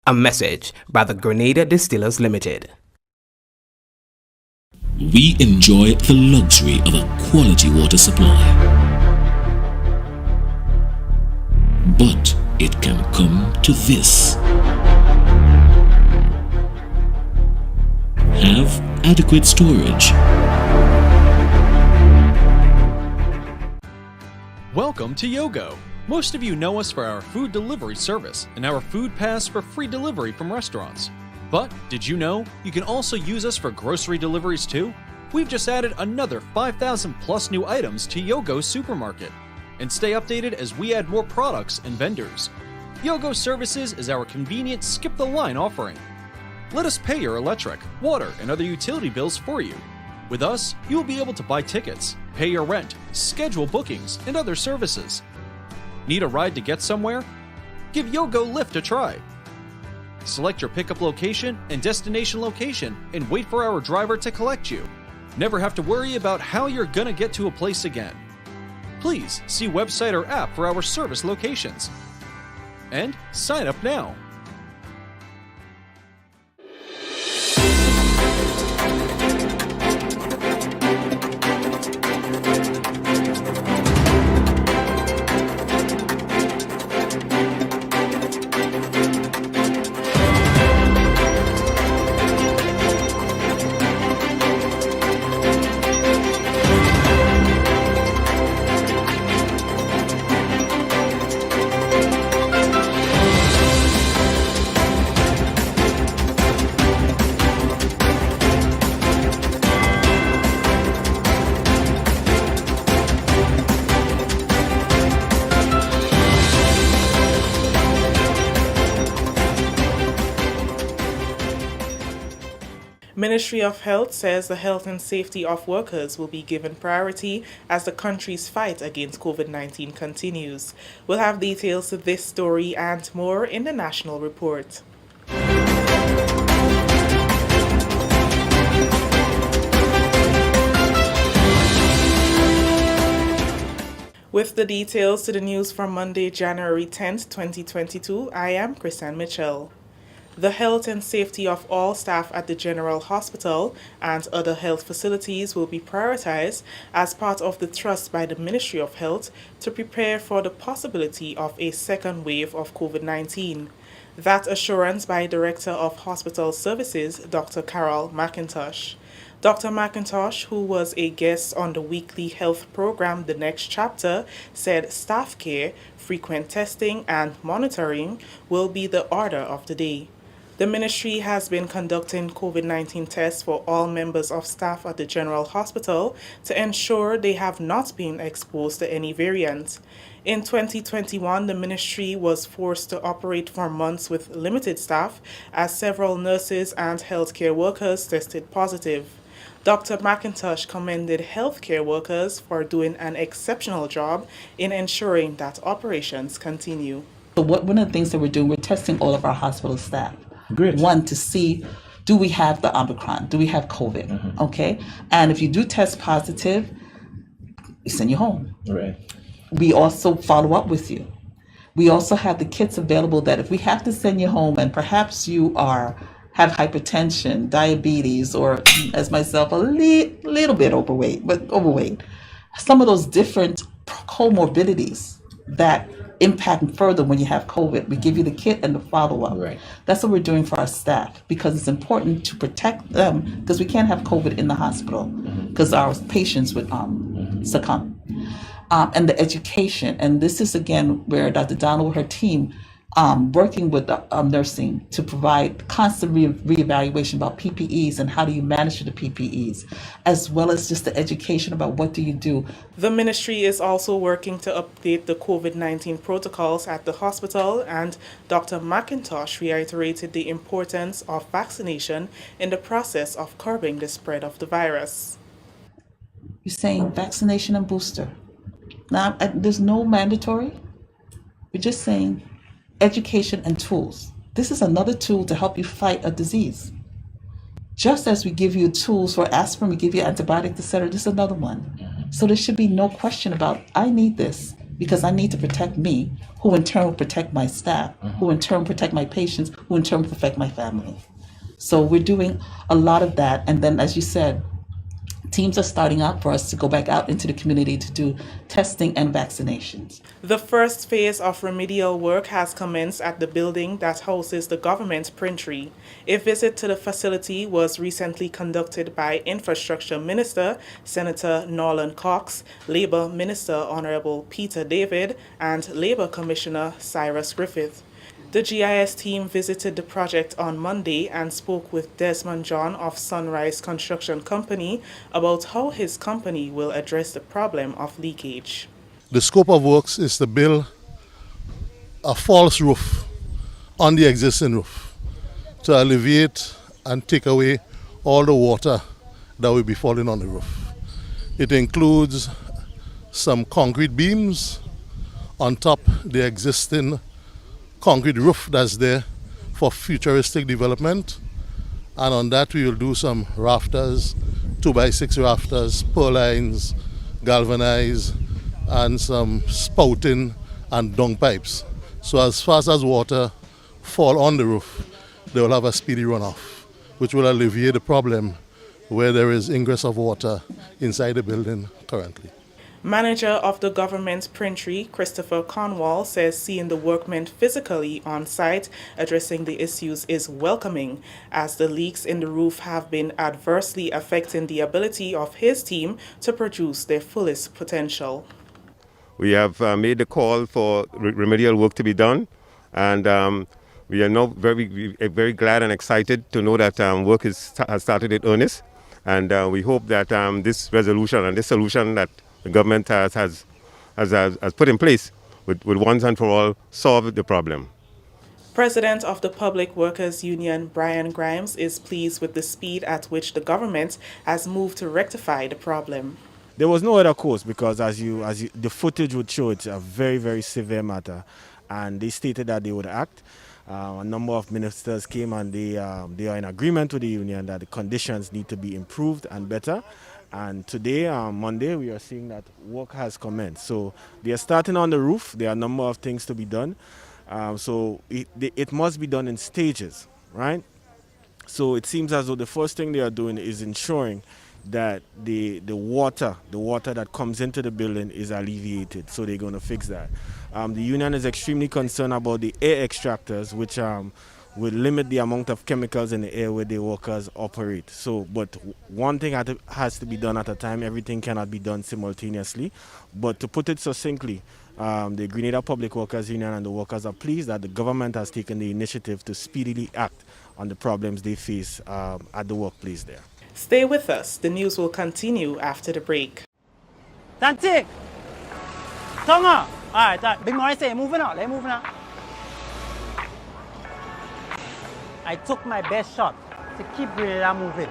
A message by the Grenada Distillers Limited. We enjoy the luxury of a quality water supply. But it can come to this. Have adequate storage. Welcome to Yogo. Most of you know us for our food delivery service and our food pass for free delivery from restaurants. But did you know you can also use us for grocery deliveries too? We've just added another 5,000 plus new items to Yogo's supermarket. And stay updated as we add more products and vendors. Yogo Services is our convenient skip the line offering. Let us pay your electric, water, and other utility bills for you. With us, you will be able to buy tickets, pay your rent, schedule bookings, and other services. Need a ride to get somewhere? Give Yogo Lyft a try. Select your pickup location and destination location and wait for our driver to collect you. Never have to worry about how you're gonna get to a place again. Please see website or app for our service locations. And sign up now. Ministry of Health says the health and safety of workers will be given priority as the country's fight against COVID-19 continues. We'll have details to this story and more in the National Report. With the details to the news from Monday, January 10th, 2022, I am Chrisanne Mitchell. The health and safety of all staff at the General Hospital and other health facilities will be prioritized as part of the thrust by the Ministry of Health to prepare for the possibility of a second wave of COVID-19. That assurance by Director of Hospital Services, Dr. Carol McIntosh. Dr. McIntosh, who was a guest on the weekly health program The Next Chapter, said staff care, frequent testing, and monitoring will be the order of the day. The ministry has been conducting COVID-19 tests for all members of staff at the General Hospital to ensure they have not been exposed to any variant. In 2021, the ministry was forced to operate for months with limited staff as several nurses and healthcare workers tested positive. Dr. McIntosh commended healthcare workers for doing an exceptional job in ensuring that operations continue. So one of the things that we're doing, we're testing all of our hospital staff. Great. One, to see, do we have the Omicron? Do we have COVID? Mm-hmm. Okay. And if you do test positive, we send you home. Right. We also follow up with you. We also have the kits available that if we have to send you home and perhaps you have hypertension, diabetes, or as myself, a little bit overweight, some of those different comorbidities that impact further when you have COVID. We give you the kit and the follow-up. Right. That's what we're doing for our staff because it's important to protect them because we can't have COVID in the hospital because our patients would succumb. And the education, and this is again where Dr. Donald, her team, working with nursing to provide constant reevaluation about PPEs and how do you manage the PPEs, as well as just the education about what do you do. The ministry is also working to update the COVID-19 protocols at the hospital, and Dr. McIntosh reiterated the importance of vaccination in the process of curbing the spread of the virus. You're saying vaccination and booster. Now, there's no mandatory. We're just saying education and tools. This is another tool to help you fight a disease. Just as we give you tools for aspirin, we give you antibiotics, etc., this is another one. So there should be no question about, I need this because I need to protect me, who in turn will protect my staff, who in turn protect my patients, who in turn protect my family. So we're doing a lot of that. And then, as you said, teams are starting out for us to go back out into the community to do testing and vaccinations. The first phase of remedial work has commenced at the building that houses the government printery. A visit to the facility was recently conducted by Infrastructure Minister Senator Norland Cox, Labour Minister Honourable Peter David, and Labour Commissioner Cyrus Griffith. The GIS team visited the project on Monday and spoke with Desmond John of Sunrise Construction Company about how his company will address the problem of leakage. The scope of works is to build a false roof on the existing roof to alleviate and take away all the water that will be falling on the roof. It includes some concrete beams on top the existing concrete roof that's there for futuristic development, and on that we will do some rafters, 2x6 rafters, purlines, galvanized, and some spouting and dung pipes. So as fast as water fall on the roof, they will have a speedy runoff, which will alleviate the problem where there is ingress of water inside the building currently. Manager of the government printery, Christopher Conwall, says seeing the workmen physically on site addressing the issues is welcoming, as the leaks in the roof have been adversely affecting the ability of his team to produce their fullest potential. We have made the call for remedial work to be done, and we are now very glad and excited to know that work has started in earnest, and we hope that this resolution and this solution that the government has put in place will once and for all solve the problem. President of the Public Workers Union, Brian Grimes, is pleased with the speed at which the government has moved to rectify the problem. There was no other course because as the footage would show, it's a very, very severe matter, and they stated that they would act. A number of ministers came and they are in agreement with the union that the conditions need to be improved and better. And today, Monday, we are seeing that work has commenced. So they are starting on the roof. There are a number of things to be done. So it must be done in stages, right? So it seems as though the first thing they are doing is ensuring that the water that comes into the building is alleviated. So they're going to fix that. The union is extremely concerned about the air extractors, which will limit the amount of chemicals in the air where the workers operate. So, but one thing has to be done at a time. Everything cannot be done simultaneously. But to put it succinctly, the Grenada Public Workers Union and the workers are pleased that the government has taken the initiative to speedily act on the problems they face at the workplace there. Stay with us. The news will continue after the break. Tantik! Tonga! Alright, big more say, moving out, let's move now. I took my best shot to keep Grenada moving.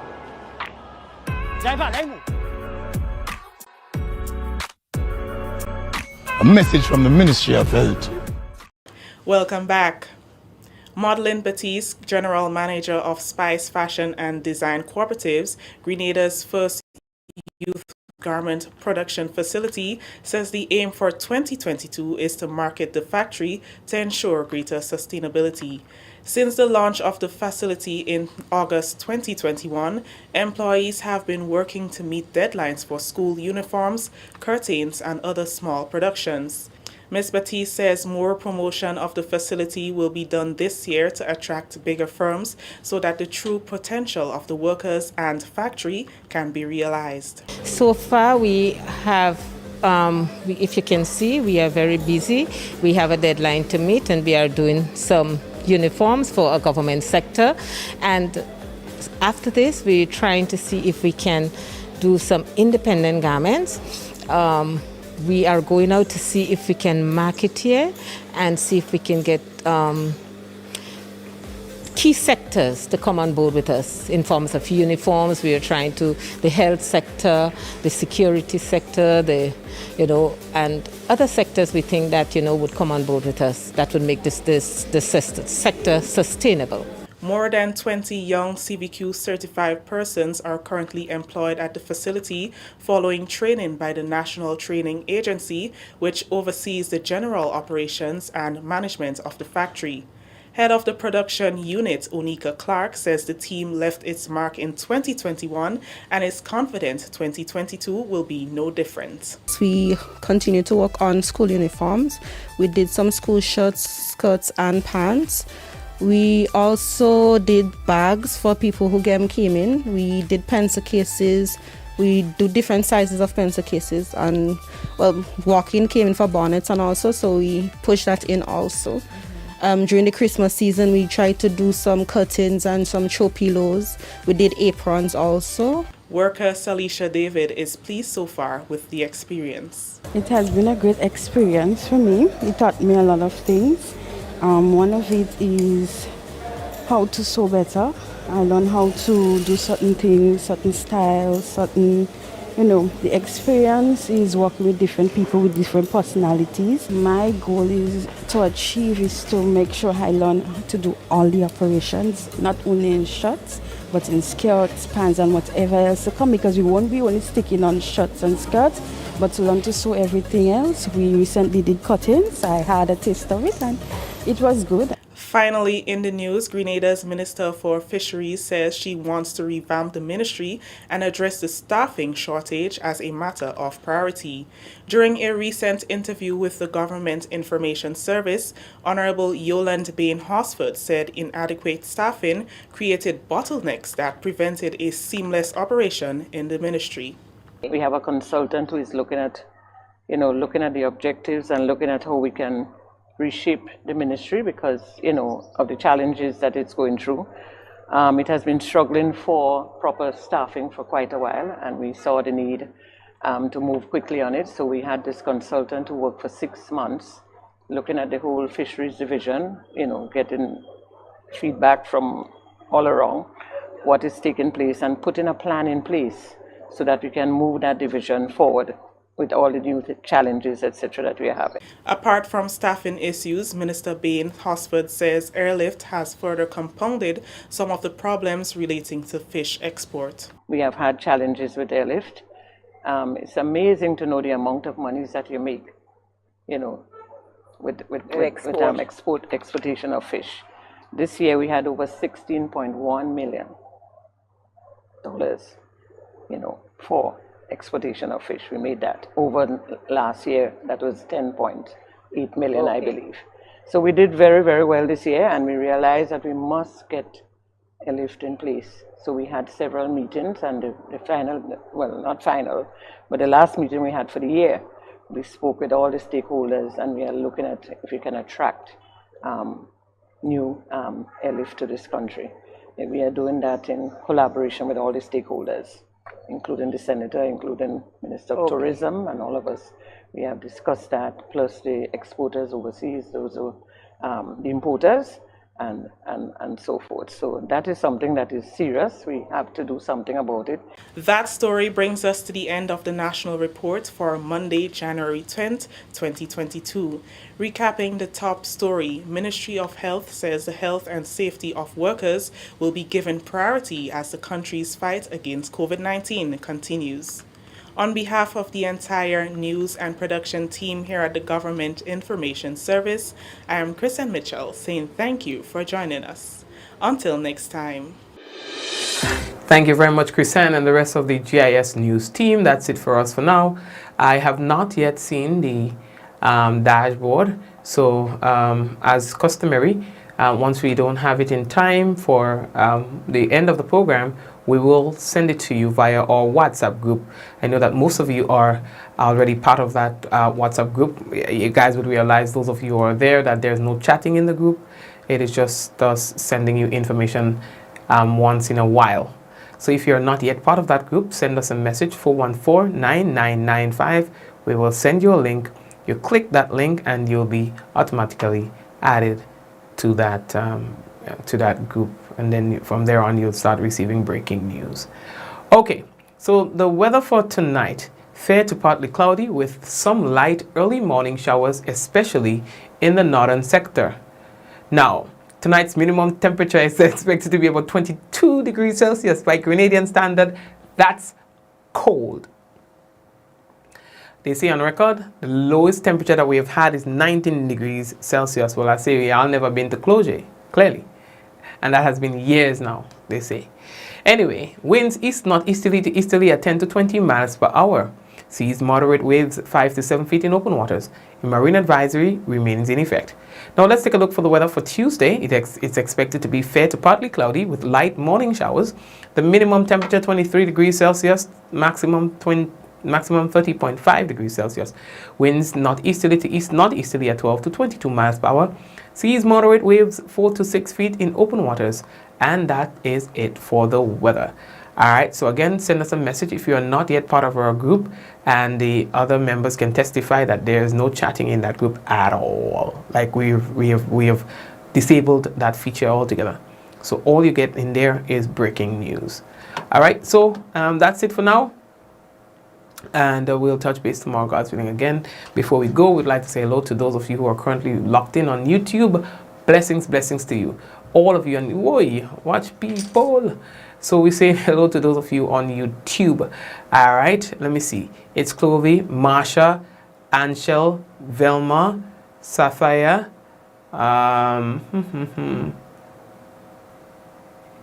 Driver, let's move. A message from the Ministry of Health. Welcome back. Madeline Batiste, General Manager of Spice Fashion and Design Cooperatives, Grenada's first youth garment production facility, says the aim for 2022 is to market the factory to ensure greater sustainability. Since the launch of the facility in August 2021, employees have been working to meet deadlines for school uniforms, curtains, and other small productions. Ms. Batiste says more promotion of the facility will be done this year to attract bigger firms so that the true potential of the workers and factory can be realized. So far we have if you can see, we are very busy. We have a deadline to meet, and we are doing some uniforms for our government sector. And after this, we're trying to see if we can do some independent garments. We are going out to see if we can market here and see if we can get key sectors to come on board with us in forms of uniforms. We are trying to, the health sector, the security sector, and other sectors we think that, would come on board with us that would make this sector sustainable. More than 20 young CBQ certified persons are currently employed at the facility following training by the National Training Agency, which oversees the general operations and management of the factory. Head of the production unit, Onika Clark, says the team left its mark in 2021 and is confident 2022 will be no different. We continue to work on school uniforms. We did some school shirts, skirts and pants. We also did bags for people who came in. We did pencil cases. We do different sizes of pencil cases, and walk-in came in for bonnets and also, so we pushed that in also. During the Christmas season, we tried to do some curtains and some throw pillows. We did aprons also. Worker Salisha David is pleased so far with the experience. It has been a great experience for me. It taught me a lot of things. One of it is how to sew better. I learned how to do certain things, certain styles, the experience is working with different people with different personalities. My goal is to make sure I learn to do all the operations, not only in shirts, but in skirts, pants, and whatever else to come, because we won't be only sticking on shirts and skirts, but to learn to sew everything else. We recently did curtains. I had a taste of it, and it was good. Finally, in the news, Grenada's Minister for Fisheries says she wants to revamp the ministry and address the staffing shortage as a matter of priority. During a recent interview with the Government Information Service, Honorable Yolande Bain-Hosford said inadequate staffing created bottlenecks that prevented a seamless operation in the ministry. We have a consultant who is looking at the objectives and looking at how we can reshape the ministry because, of the challenges that it's going through. It has been struggling for proper staffing for quite a while, and we saw the need to move quickly on it. So we had this consultant who worked for 6 months, looking at the whole fisheries division, getting feedback from all around what is taking place and putting a plan in place so that we can move that division forward with all the new challenges, etc., that we are having. Apart from staffing issues, Minister Bain-Hosford says airlift has further compounded some of the problems relating to fish export. We have had challenges with airlift. It's amazing to know the amount of monies that you make, with exportation of fish. This year we had over $16.1 million, for exportation of fish. We made that. Over last year, that was 10.8 million, I believe. So we did very, very well this year, and we realized that we must get a lift in place. So we had several meetings, and the final, well, not final, but the last meeting we had for the year, we spoke with all the stakeholders, and we are looking at if we can attract new airlift to this country. And we are doing that in collaboration with all the stakeholders, including the Senator, including Minister of Tourism, and all of us. We have discussed that, plus the exporters overseas, those are the importers, and so forth. So that is something that is serious. We have to do something about it. That story brings us to the end of the National Report for Monday, January 10th, 2022. Recapping the top story, Ministry of Health says the health and safety of workers will be given priority as the country's fight against COVID-19 continues. On behalf of the entire news and production team here at the Government Information Service, I am Kristen Mitchell saying thank you for joining us. Until next time. Thank you very much, Kristen, and the rest of the GIS News team. That's it for us for now. I have not yet seen the dashboard, so as customary, Once we don't have it in time for the end of the program, we will send it to you via our WhatsApp group. I know that most of you are already part of that WhatsApp group. You guys would realize, those of you who are there, that there's no chatting in the group. It is just us sending you information once in a while. So if you're not yet part of that group, send us a message, 414-9995. We will send you a link. You click that link and you'll be automatically added to that group. And then from there on, you'll start receiving breaking news. Okay, so the weather for tonight, fair to partly cloudy with some light early morning showers, especially in the northern sector. Now, tonight's minimum temperature is expected to be about 22 degrees Celsius by Grenadian standard. That's cold. They say on record, the lowest temperature that we have had is 19 degrees Celsius. Well, I say we all never been to closure, clearly. And that has been years now, they say. Anyway, winds east northeasterly to easterly at 10 to 20 miles per hour. Seas moderate, waves 5 to 7 feet in open waters. A marine advisory remains in effect. Now let's take a look for the weather for Tuesday. It's expected to be fair to partly cloudy with light morning showers. The minimum temperature 23 degrees Celsius, maximum 30.5 degrees Celsius. Winds northeasterly to east northeasterly at 12 to 22 miles per hour. Seas moderate, waves 4 to 6 feet in open waters. And that is it for the weather. Alright, so again, send us a message if you are not yet part of our group, and the other members can testify that there is no chatting in that group at all. Like we have disabled that feature altogether. So all you get in there is breaking news. Alright, so that's it for now. And we'll touch base tomorrow, God's willing, again. Before we go, we'd like to say hello to those of you who are currently locked in on YouTube. Blessings to you. All of you, and whoa, watch people. So we say hello to those of you on YouTube. All right, let me see. It's Clovey, Marsha, Anshel, Velma, Sapphire.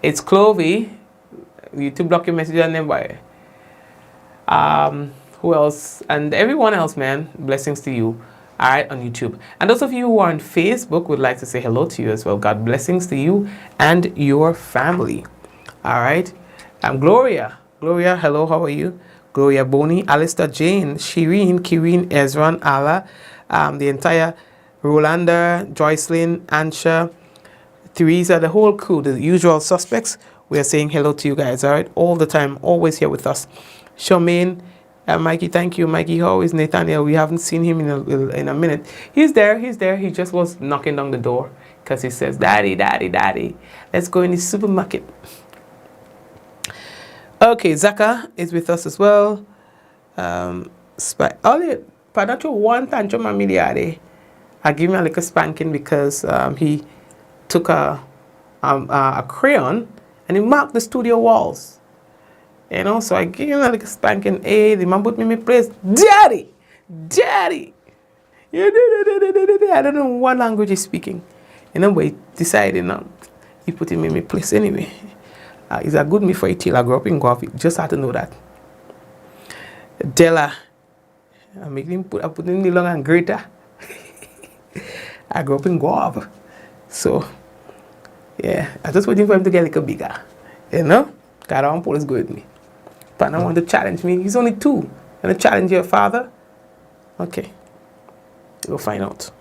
It's Clovey. YouTube block your message and then by. Who else? And everyone else, man. Blessings to you. All right, on YouTube. And those of you who are on Facebook, would like to say hello to you as well. God blessings to you and your family. All right. Gloria. Gloria, hello, how are you? Gloria Boney, Alistair Jane, Shireen, Kireen, Ezran, Allah, the entire Rolanda, Joycelyn, Ansha, Teresa, the whole crew, the usual suspects. We are saying hello to you guys, all right? All the time, always here with us. Charmaine, Mikey, thank you. Mikey, how is Nathaniel? We haven't seen him in a minute. He's there. He just was knocking on the door because he says, Daddy, Daddy, Daddy, let's go in the supermarket. Okay, Zaka is with us as well. Panacho one tancho mamiliade. I give him a little spanking because he took a crayon and he marked the studio walls. You know, so I give him a little spanking. Hey, the man put me in my place. Daddy! Daddy! I don't know what language he's speaking. You know, but he decided not. He put him in my place anyway. He's a good me for it till I grew up in Guelph. Just had to know that. Della. I put him in long and greater. I grew up in Guelph. So, yeah. I just waiting for him to get a little bigger. You know? God, I want police go with me. But I want to challenge me. He's only 2. And to challenge your father? Okay. We'll find out.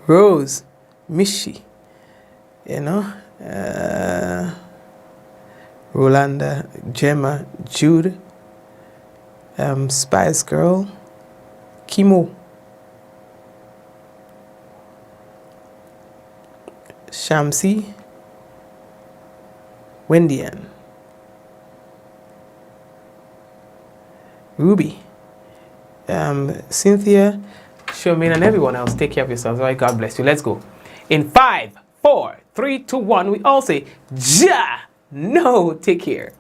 Rose. Mishi. You know? Rolanda, Gemma, Jude, Spice Girl, Kimo, Shamsi, Wendian, Ruby, Cynthia, Charmaine, and everyone else. Take care of yourselves. All right, God bless you. Let's go. In 5, 4, 3, 2, 1, we all say, Ja! No, take care.